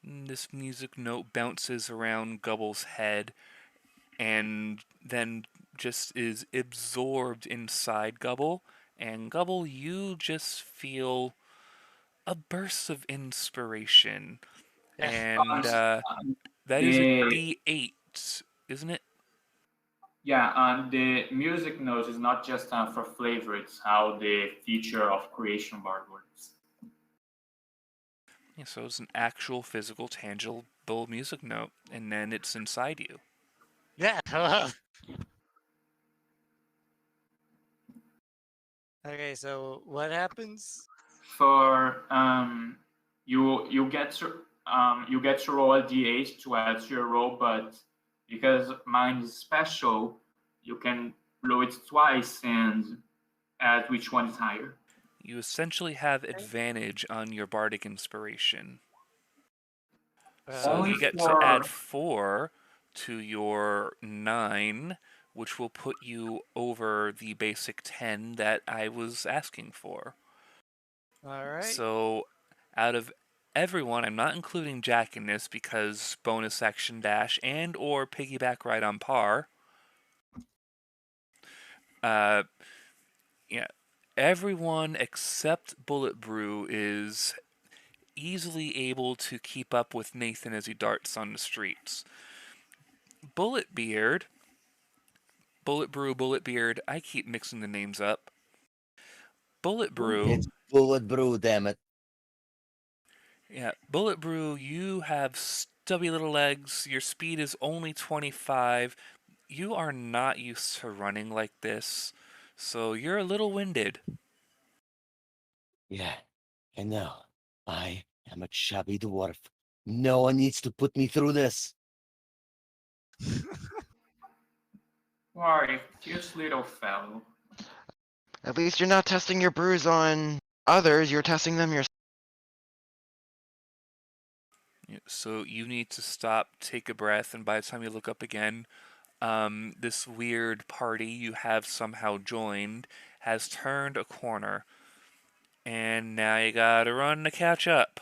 This music note bounces around Gubble's head and then just is absorbed inside Gubble. And Gubble, you just feel a burst of inspiration. And that is a D8, isn't it? Yeah, the music notes is not just for flavor; it's how the feature of creation bar works. Yeah, so it's an actual physical, tangible music note, and then it's inside you. Yeah. Okay, so what happens? For you get to roll a d8 to add to your roll, but because mine is special, you can roll it twice and add which one is higher. You essentially have advantage on your bardic inspiration. So Only you get to for- add 4 to your 9, which will put you over the basic 10 that I was asking for. All right. So out of everyone, I'm not including Jack in this because bonus action dash and or piggyback ride on par. Yeah, everyone except Bullet Brew is easily able to keep up with Nathan as he darts on the streets. Bullet Brew, Bullet Beard, I keep mixing the names up. Bullet Brew. It's Bullet Brew, damn it. Yeah, Bullet Brew, you have stubby little legs, your speed is only 25, you are not used to running like this, so you're a little winded. Yeah, I know. I am a chubby dwarf. No one needs to put me through this. Why, cute little fellow. At least you're not testing your brews on others, you're testing them yourself. So you need to stop, take a breath, and by the time you look up again, this weird party you have somehow joined has turned a corner. And now you gotta run to catch up.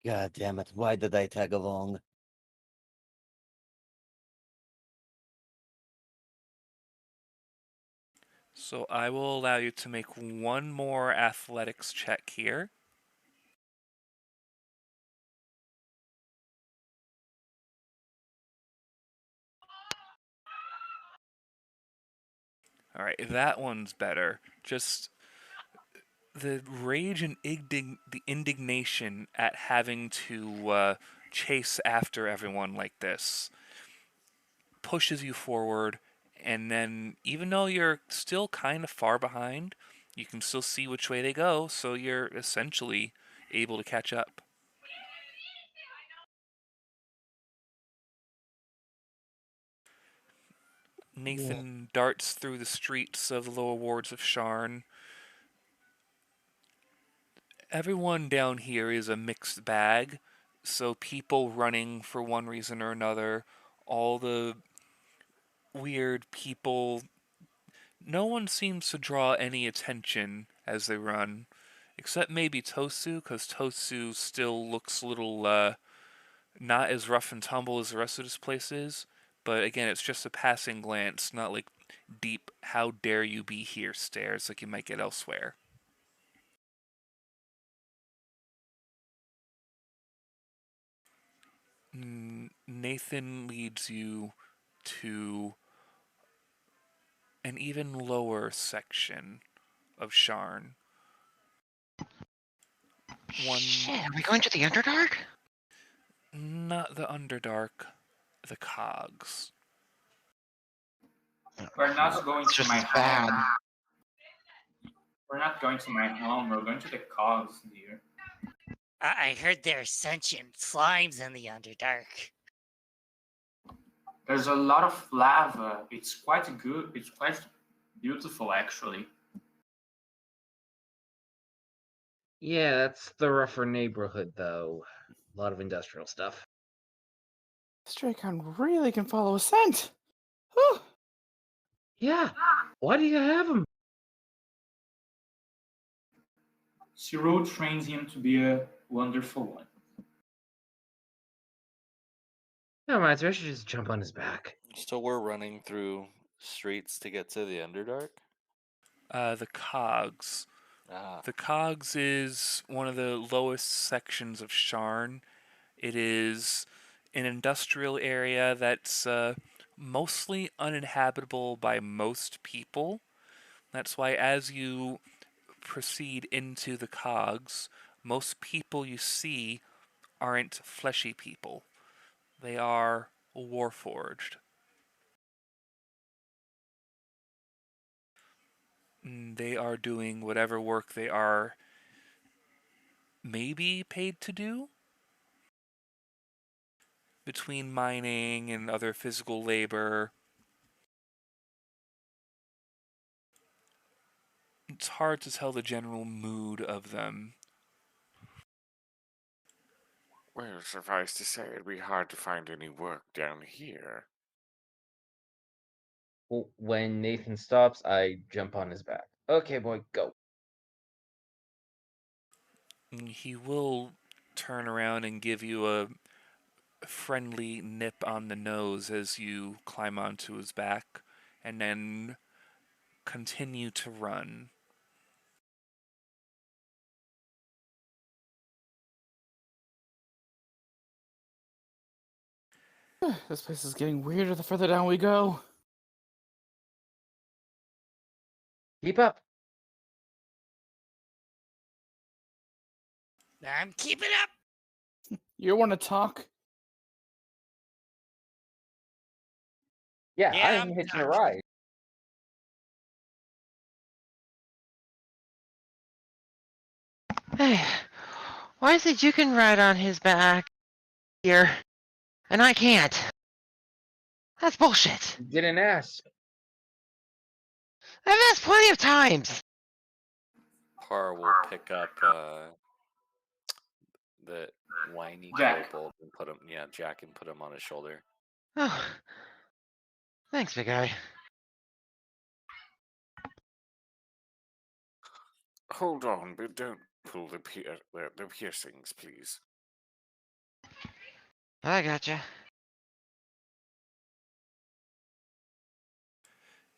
God damn it, why did I tag along? So I will allow you to make one more athletics check here. Alright, that one's better. Just the rage and the indignation at having to chase after everyone like this pushes you forward, and then even though you're still kind of far behind, you can still see which way they go, so you're essentially able to catch up. Nathan darts through the streets of the lower wards of Sharn. Everyone down here is a mixed bag, so people running for one reason or another, all the weird people, no one seems to draw any attention as they run, except maybe Tosu, because Tosu still looks a little not as rough and tumble as the rest of this place is, but again, it's just a passing glance, not like deep "how dare you be here" stares like you might get elsewhere. Nathan leads you to an even lower section of Sharn. Shit, are we going to the Underdark? Not the Underdark, the Cogs. We're not going It's to just my as bad. home. We're not going to my home. We're going to the cogs, dear. I heard there are sentient slimes in the Underdark. There's a lot of lava. It's quite good. It's quite beautiful, actually. Yeah, that's the rougher neighborhood, though. A lot of industrial stuff. This Dracon really can follow a scent. Whew. Yeah, why do you have him? Cyril trains him to be a wonderful one. No, I should just jump on his back. So we're running through streets to get to the Underdark? The Cogs. Ah. The Cogs is one of the lowest sections of Sharn. It is an industrial area that's mostly uninhabitable by most people. That's why as you proceed into the Cogs, most people you see aren't fleshy people. They are warforged. They are doing whatever work they are maybe paid to do. Between mining and other physical labor. It's hard to tell the general mood of them. Well, suffice to say, it'd be hard to find any work down here. Well, when Nathan stops, I jump on his back. Okay, boy, go. He will turn around and give you a friendly nip on the nose as you climb onto his back, and then continue to run. This place is getting weirder the further down we go. Keep up. I'm keeping up. You want to talk? Yeah, Yeah, I'm I'm hitching a talking. ride. Hey, why is it you can ride on his back here, and I can't? That's bullshit. Didn't ask. I've asked plenty of times. Par will pick up the whiny Jack. kobold and put him, Jack, and put him on his shoulder. Oh, thanks, big guy. Hold on, but don't pull the piercings, please. I gotcha.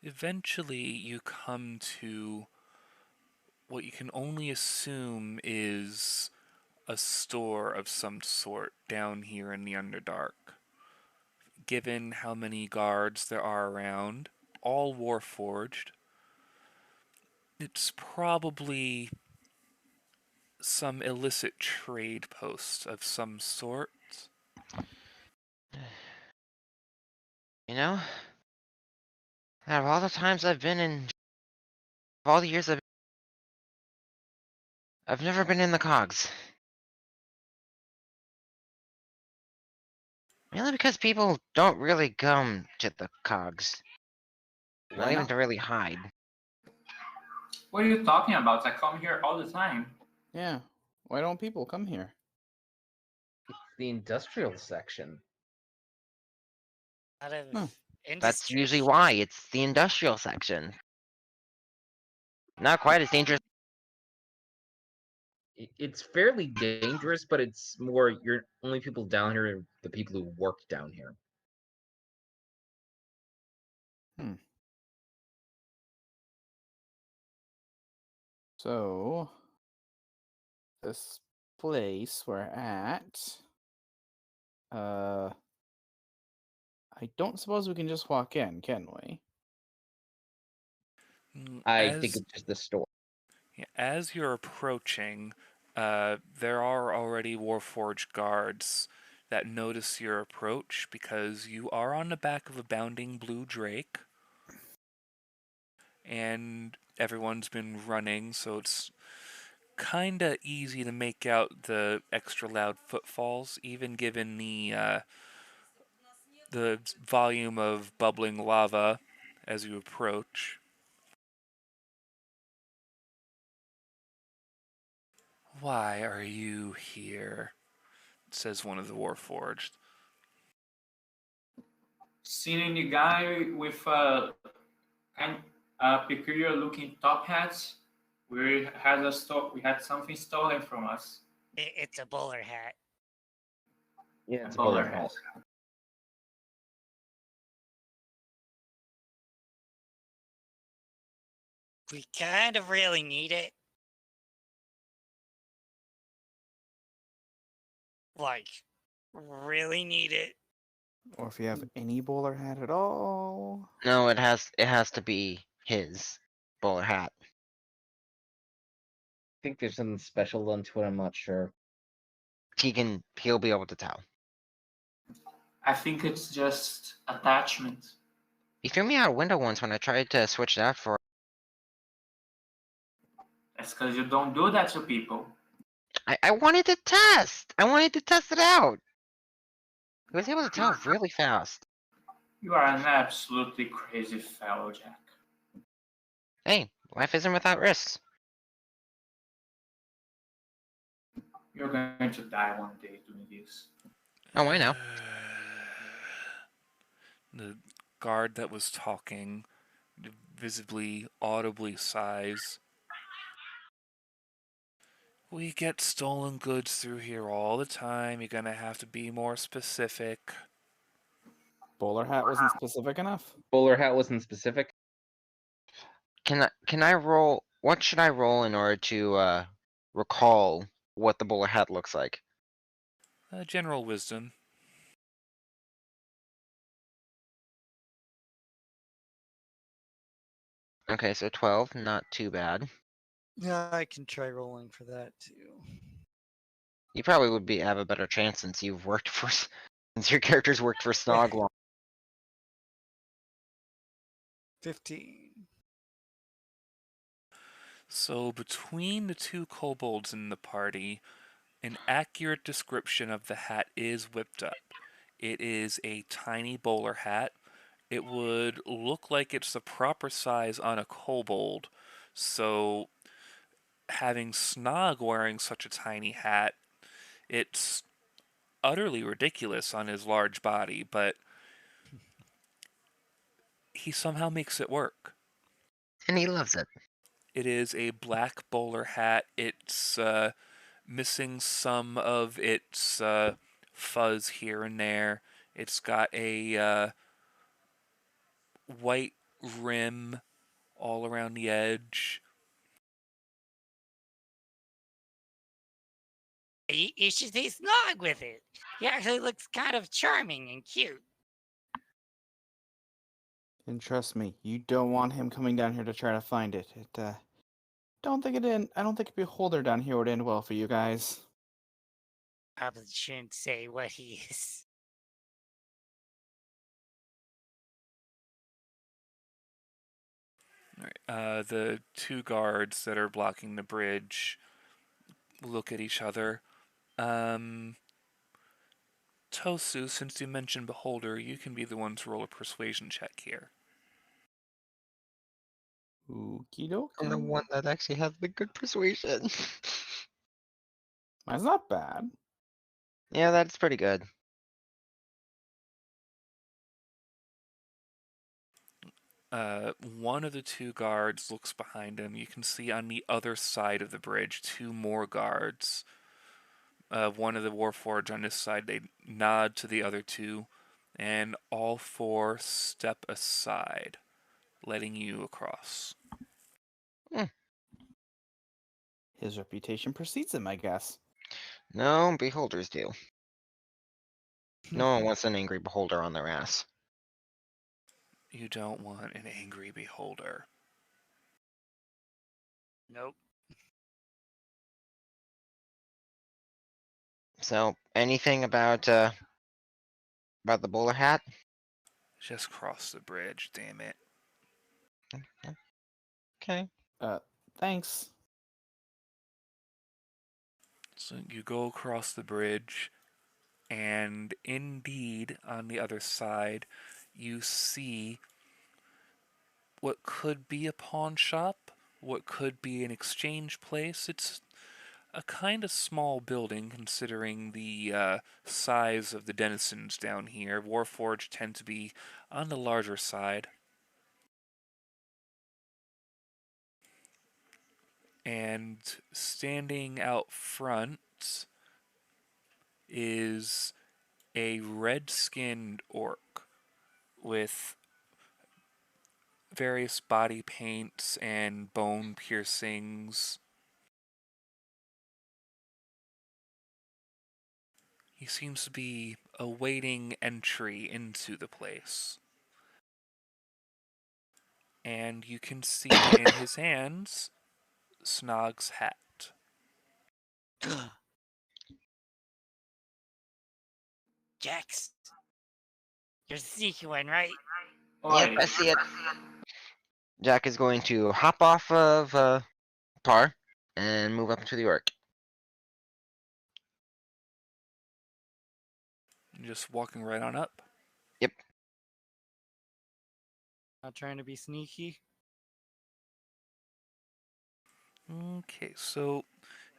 Eventually, you come to what you can only assume is a store of some sort down here in the Underdark. Given how many guards there are around, all warforged, it's probably some illicit trade post of some sort. You know, out of all the times I've been in, all the years I've never been in the cogs. Mainly because people don't really come to the cogs. Not even to really hide. What are you talking about? I come here all the time. Yeah. Why don't people come here? It's the industrial section. Out of Huh. That's industry. usually why. It's the industrial section. Not quite as dangerous. It's fairly dangerous, but it's more you're only people down here are the people who work down here. So, this place we're at, I don't suppose we can just walk in, can we? I think it's just the store. As you're approaching, there are already Warforged guards that notice your approach because you are on the back of a bounding blue drake. And everyone's been running, so it's kinda easy to make out the extra loud footfalls, even given the volume of bubbling lava as you approach. Why are you here? Says one of the Warforged. Seen any guy with peculiar looking top hats? We had something stolen from us. It's a bowler hat. Yeah, it's a bowler bowler hat. We kind of really need it. Like, really need it. Or if you have any bowler hat at all. No, it has to be his bowler hat. I think there's something special done to it. I'm not sure. He'll be able to tell. I think it's just attachment. He threw me out a window once when I tried to switch that for. That's because you don't do that to people. I wanted to test. I wanted to test it out. He was able to tell really fast. You are an absolutely crazy fellow, Jack. Hey, life isn't without risks. You're going to die one day doing this. Oh, I know. The guard that was talking visibly, audibly sighs. We get stolen goods through here all the time. You're gonna have to be more specific. Bowler hat wasn't specific enough. Bowler hat wasn't specific. Can I roll? What should I roll in order to recall what the bowler hat looks like? General wisdom. Okay, so 12, not too bad. Yeah, I can try rolling for that too. You probably would have a better chance since you've worked for since your character's worked for Snog long. 15. So between the two kobolds in the party, an accurate description of the hat is whipped up. It is a tiny bowler hat. It would look like it's the proper size on a kobold. So having Snog wearing such a tiny hat, it's utterly ridiculous on his large body, but he somehow makes it work. And he loves it. It is a black bowler hat. It's missing some of its fuzz here and there. It's got a white rim all around the edge. You should see Snog with it. He actually looks kind of charming and cute. And trust me, you don't want him coming down here to try to find it. I don't think a beholder down here would end well for you guys. Probably shouldn't say what he is. Alright, the two guards that are blocking the bridge look at each other. Tosu, since you mentioned Beholder, you can be the one to roll a persuasion check here. Okie doke. I'm the one that actually has the good persuasion. That's not bad. Yeah, that's pretty good. One of the two guards looks behind him. You can see on the other side of the bridge 2 more guards. One of the Warforged on this side, they nod to the other 2, and all 4 step aside, letting you across. His reputation precedes him, I guess. No, beholders do. No one wants an angry beholder on their ass. You don't want an angry beholder. Nope. So, anything about the bowler hat? Just cross the bridge, damn it. Okay. Thanks. So you go across the bridge, and indeed, on the other side, you see what could be a pawn shop, what could be an exchange place. It's a kind of small building considering the size of the denizens down here. Warforged tend to be on the larger side. And standing out front is a red-skinned orc with various body paints and bone piercings. He seems to be awaiting entry into the place. And you can see in his hands Snog's hat. Jax, you're the sneaky one, right? Yep, Oi, I see it. Jack is going to hop off of Par and move up to the orc. Just walking right on up. Not trying to be sneaky. Okay, so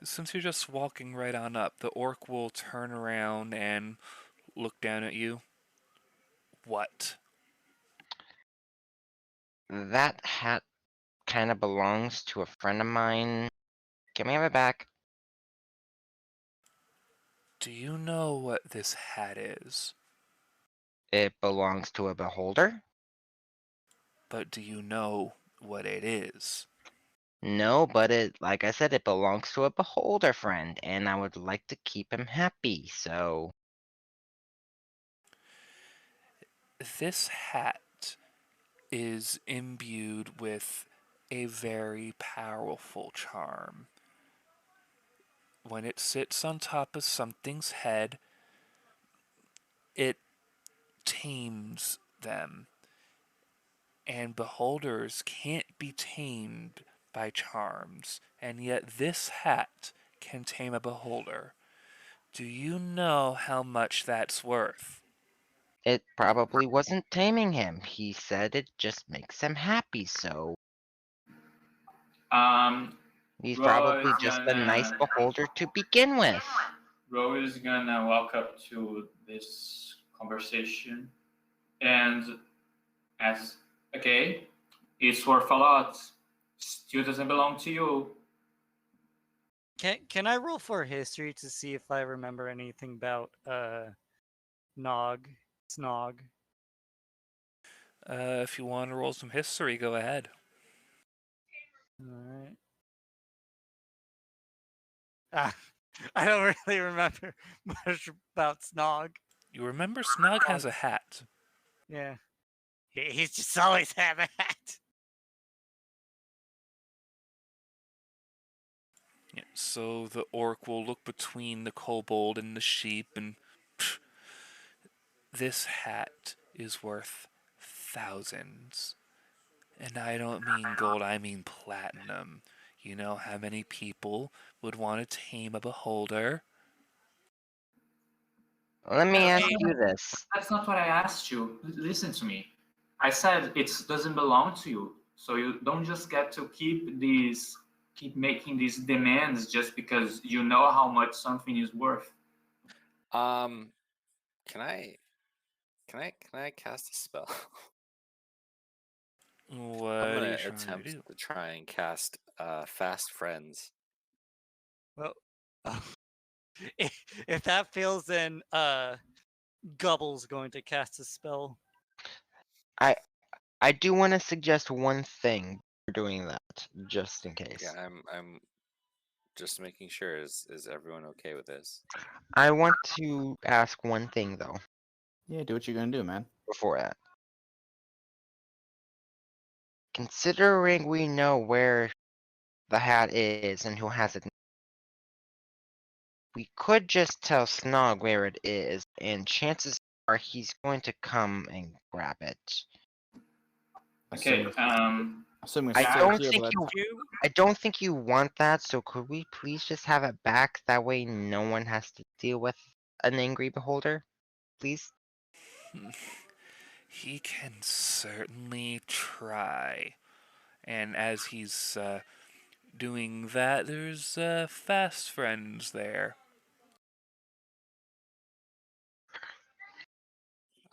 since you're just walking right on up, the orc will turn around and look down at you. What? That hat kind of belongs to a friend of mine. Can we have it back? Do you know what this hat is? It belongs to a beholder? But do you know what it is? No, but like I said, it belongs to a beholder friend, and I would like to keep him happy, so. This hat is imbued with a very powerful charm. When it sits on top of something's head, it tames them. And beholders can't be tamed by charms, and yet this hat can tame a beholder. Do you know how much that's worth? It probably wasn't taming him. He said it just makes him happy, so. He's Ro probably is just a nice gonna beholder to begin with. Ro is gonna walk up to this conversation and ask, okay, it's worth a lot. Still doesn't belong to you. Can I roll for history to see if I remember anything about Snog? If you want to roll some history, go ahead. Alright. I don't really remember much about Snog. You remember Snog has a hat. Yeah. He's just always had a hat. Yeah, so the orc will look between the kobold and the sheep and this hat is worth thousands. And I don't mean gold, I mean platinum. You know how many people would want to tame a beholder? Let me ask Hey, you this. That's not what I asked you. Listen to me. I said it doesn't belong to you. So you don't just get to keep making these demands just because you know how much something is worth. Can I cast a spell? What I'm are gonna you trying to attempt do? to try and cast Fast Friends. Well, if that fails, then Gubble's going to cast a spell. I do want to suggest one thing for doing that, just in case. Yeah, I'm just making sure. Is everyone okay with this? I want to ask one thing though Yeah, do what you're gonna do, man. before that. Considering we know where the hat is and who has it, we could just tell Snog where it is, and chances are he's going to come and grab it. Okay. Assuming I it's Yeah, still don't here, think but you. I don't think you want that. So could we please just have it back? That way, no one has to deal with an angry beholder, please. He can certainly try. And as he's doing that, there's fast friends there.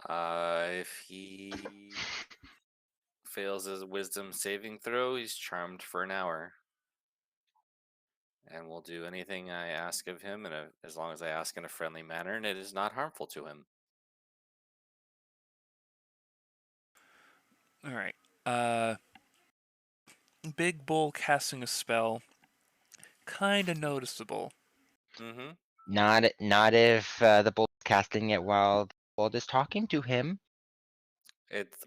If he fails his wisdom saving throw, he's charmed for an hour. And will do anything I ask of him, as long as I ask in a friendly manner and it is not harmful to him. Alright. Big Bull casting a spell. Kinda noticeable. Mm-hmm. Not if the bull's casting it while the bull is talking to him.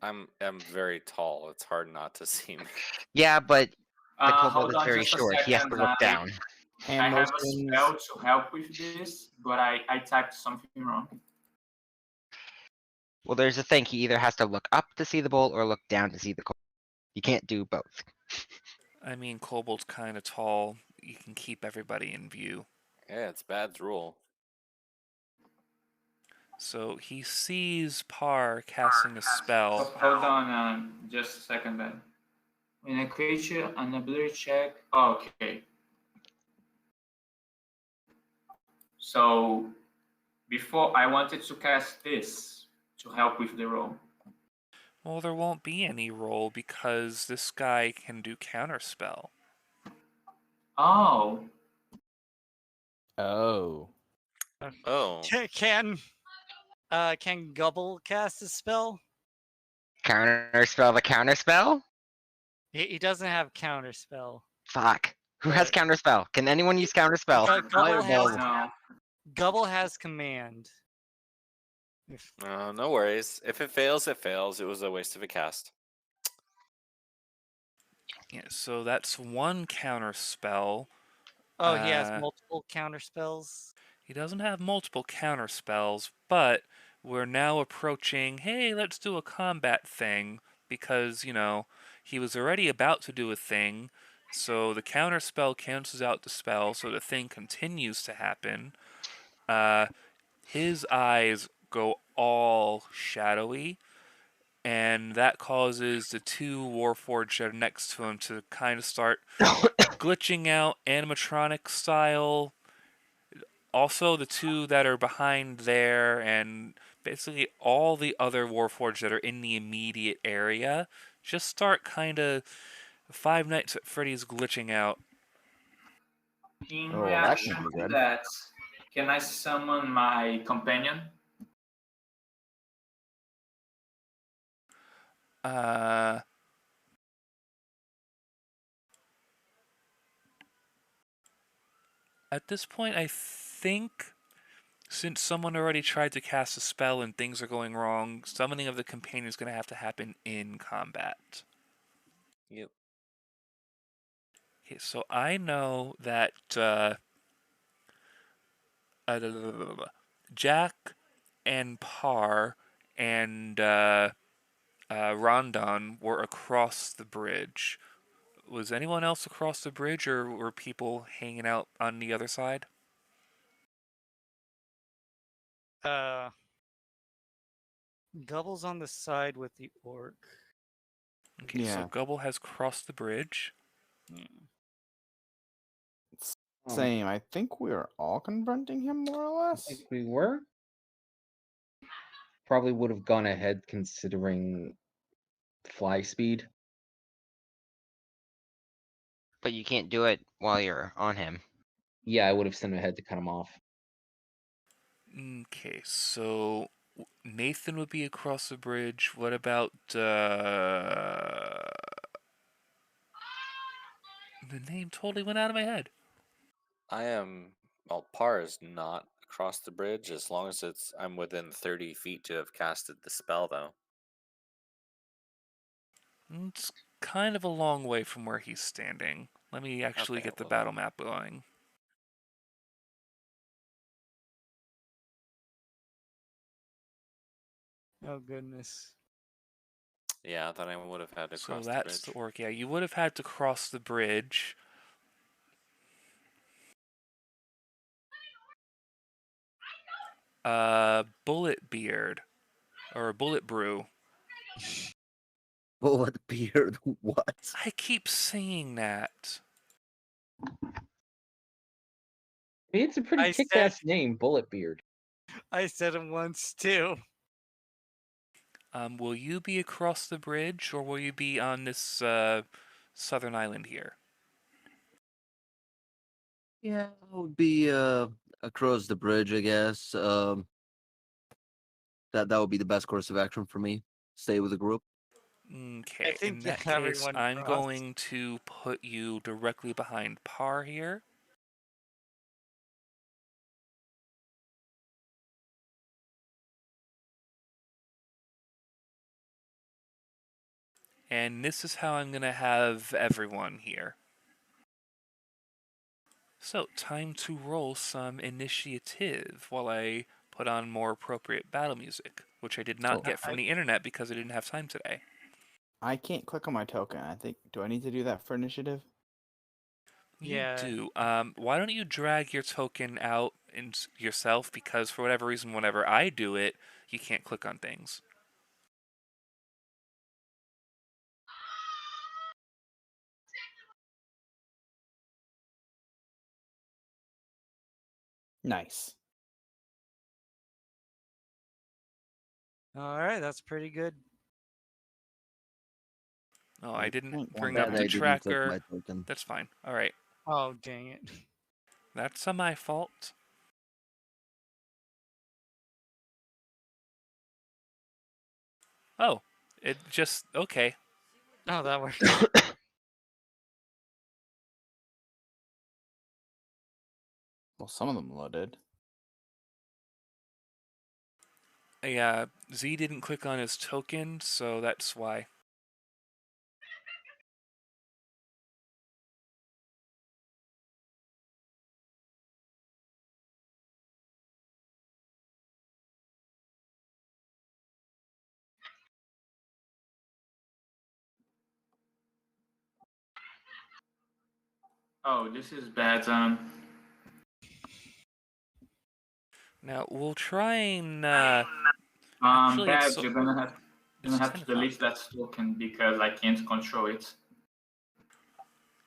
I'm very tall. It's hard not to see me. Yeah, but the kobold hold is on very just a short. He has to second. look down. I hand have a motions. spell to help with this, but I typed something wrong. Well, there's a thing. He either has to look up to see the bull or look down to see the kobold. You can't do both. I mean, Kobold's kinda tall. You can keep everybody in view. Yeah, it's Bad's rule. So he sees Par casting a spell. Hold on, just a second, Ben. When a creature, an ability check. Oh, okay. So before I wanted to cast this to help with the roll. Well, there won't be any roll because this guy can do counterspell. Oh, Oh. Oh. Can Gubble cast a spell? Counterspell the counterspell? He doesn't have counterspell. Fuck. Who has counterspell? Can anyone use counterspell? Gubble has command. No worries. If it fails, it fails. It was a waste of a cast. Yeah, so that's one counterspell. Oh, he has multiple counterspells. He doesn't have multiple counterspells, but we're now approaching, hey, let's do a combat thing, because, you know, he was already about to do a thing, so the counterspell cancels out the spell, so the thing continues to happen. His eyes go all shadowy, and that causes the two Warforged that are next to him to kind of start glitching out animatronic style. Also, the two that are behind there, and basically all the other Warforged that are in the immediate area, just start kind of Five Nights at Freddy's glitching out. In Oh, that reaction can be to good. that, can I summon my companion? At this point, I think since someone already tried to cast a spell and things are going wrong, summoning of the companion is going to have to happen in combat. Yep. Okay, so I know that Jack and Par and Rondon were across the bridge. Was anyone else across the bridge, or were people hanging out on the other side? Gubble's on the side with the orc. Okay, so Yeah. Gubble has crossed the bridge. Same. I think we are all confronting him more or I less. think we were. Probably would have gone ahead considering fly speed. But you can't do it while you're on him. Yeah, I would have sent him ahead to cut him off. Okay, so Nathan would be across the bridge. What about the name totally went out of my head. Par is not across the bridge as long as I'm within 30 feet to have casted the spell, though. It's kind of a long way from where he's standing. Let me actually Okay, get the well battle map going. Oh goodness. Yeah, then I would have had to So cross that's the the bridge. orc. Yeah, you would have had to cross the bridge. Bullet beard or bullet brew. Bullet beard. What? I keep saying that. It's a pretty I kick-ass name, Bulletbeard. I said him once too. Will you be across the bridge, or will you be on this southern island here? Yeah, I would be across the bridge, I guess. That would be the best course of action for me. Stay with the group. Okay, think in that case, everyone I'm crossed. going to put you directly behind Par here. And this is how I'm going to have everyone here. So, time to roll some initiative while I put on more appropriate battle music, which I did not Oh. get from the internet because I didn't have time today. I can't click on my token. I think. Do I need to do that for initiative? Yeah. You do. Why don't you drag your token out yourself? Because for whatever reason, whenever I do it, you can't click on things. Nice. All right, that's pretty good. Oh, I didn't 8.1 bring That up I the didn't click tracker. my token. That's fine. All right. Oh dang it. That's my fault. Oh, it just okay. Oh, that worked. Well, some of them loaded. Yeah, Z didn't click on his token, so that's why. Oh, this is bad. Now we'll try and actually Bad. it's You're gonna it's have 10 to o'clock. delete that token because I can't control it.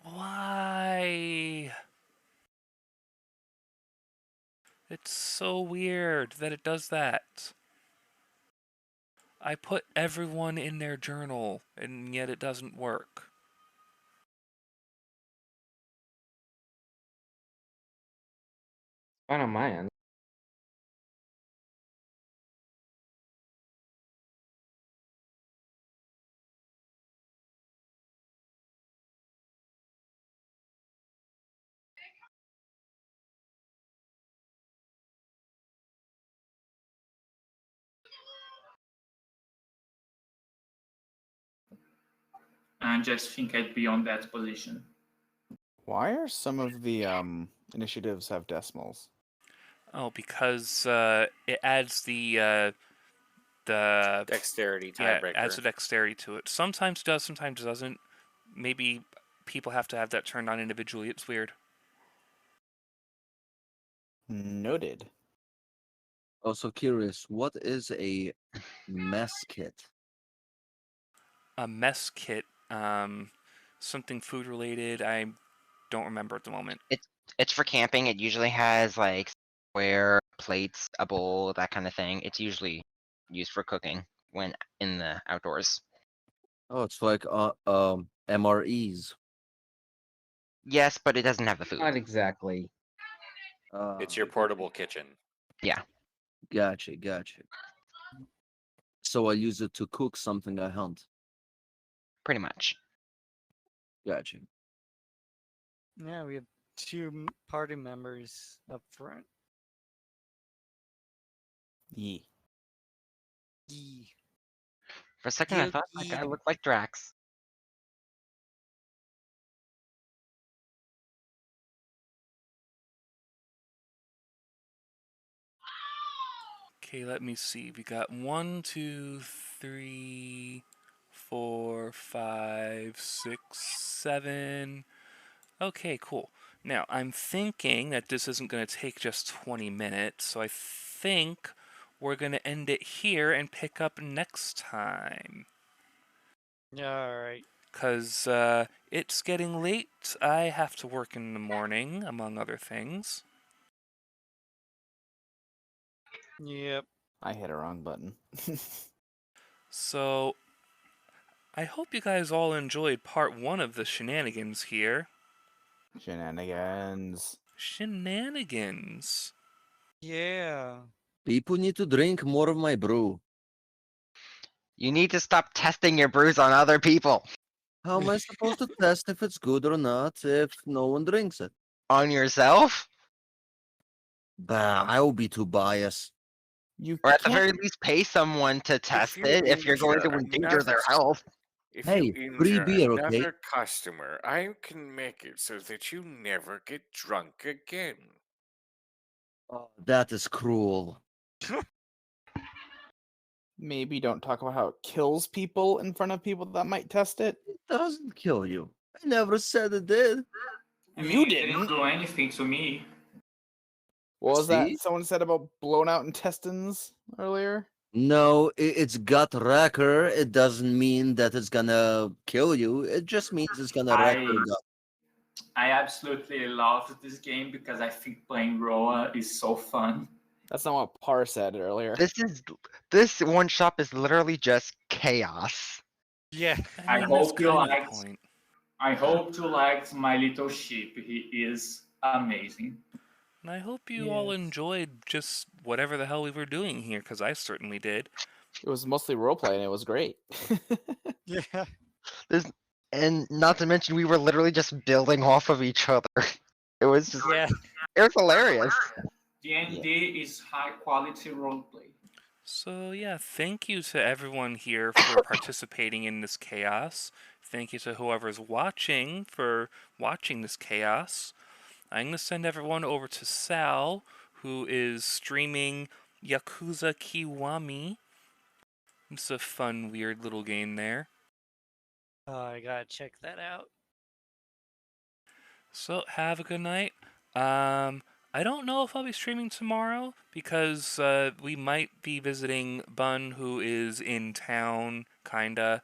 Why? It's so weird that it does that. I put everyone in their journal, and yet it doesn't work. Fine on my end. And just think I'd be on that position. Why are some of the initiatives have decimals? Oh, because it adds the Dexterity yeah, tiebreaker. adds a dexterity to it. Sometimes does, sometimes doesn't. Maybe people have to have that turned on individually. It's weird. Noted. Also curious, what is a mess kit? A mess kit, something food related. I don't remember at the moment. It's for camping. It usually has like square plates, a bowl, that kind of thing. It's usually used for cooking when in the outdoors. Oh, it's like MREs. Yes, but it doesn't have the food. Not exactly. It's your portable kitchen. Yeah. Gotcha. So I use it to cook something I hunt. Pretty much. Gotcha. Yeah, we have two party members up front. Yee. Yee. For a second, I thought that guy looked like Drax. Okay, let me see. We got 1, 2, 3, 4, 5, 6, 7. Okay, cool. Now, I'm thinking that this isn't going to take just 20 minutes, so I think we're going to end it here and pick up next time. Alright. Because it's getting late. I have to work in the morning, among other things. Yep. I hit a wrong button. So, I hope you guys all enjoyed part 1 of the shenanigans here. Shenanigans. Shenanigans. Yeah. People need to drink more of my brew. You need to stop testing your brews on other people. How am I supposed to test if it's good or not if no one drinks it? On yourself? Bah, I will be too biased. You Or at the can't. very least pay someone to test you it if you're going to injure endanger their another- health. If Hey, you free injure beer, another okay? customer, I can make it so that you never get drunk again. Oh, that is cruel. Maybe don't talk about how it kills people in front of people that might test it. It doesn't kill you. I never said it did. I mean, You it didn't didn't. do anything to me. What was See? that someone said about blown out intestines earlier? No, it's gut wrecker. It doesn't mean that it's gonna kill you. It just means it's gonna wreck your gut. I absolutely love this game because I think playing Roa is so fun. That's not what Par said earlier. This one shop is literally just chaos. Yeah. I mean, that's hope you kind of the liked. point. I hope you liked my little sheep. He is amazing. And I hope you all Yes. enjoyed just whatever the hell we were doing here, because I certainly did. It was mostly roleplay and it was great. Yeah. And not to mention, we were literally just building off of each other. It was just, Yeah. it was hilarious. D&D is high quality roleplay. So yeah, thank you to everyone here for participating in this chaos. Thank you to whoever's watching for watching this chaos. I'm going to send everyone over to Sal, who is streaming Yakuza Kiwami. It's a fun, weird little game there. Oh, I gotta check that out. So have a good night. I don't know if I'll be streaming tomorrow because we might be visiting Bun, who is in town, kinda.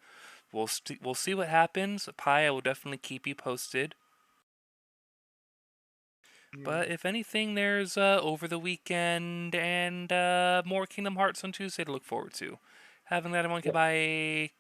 We'll see what happens. Pi, I will definitely keep you posted. But if anything, there's over the weekend and more Kingdom Hearts on Tuesday to look forward to. Have a good night, everyone. Goodbye.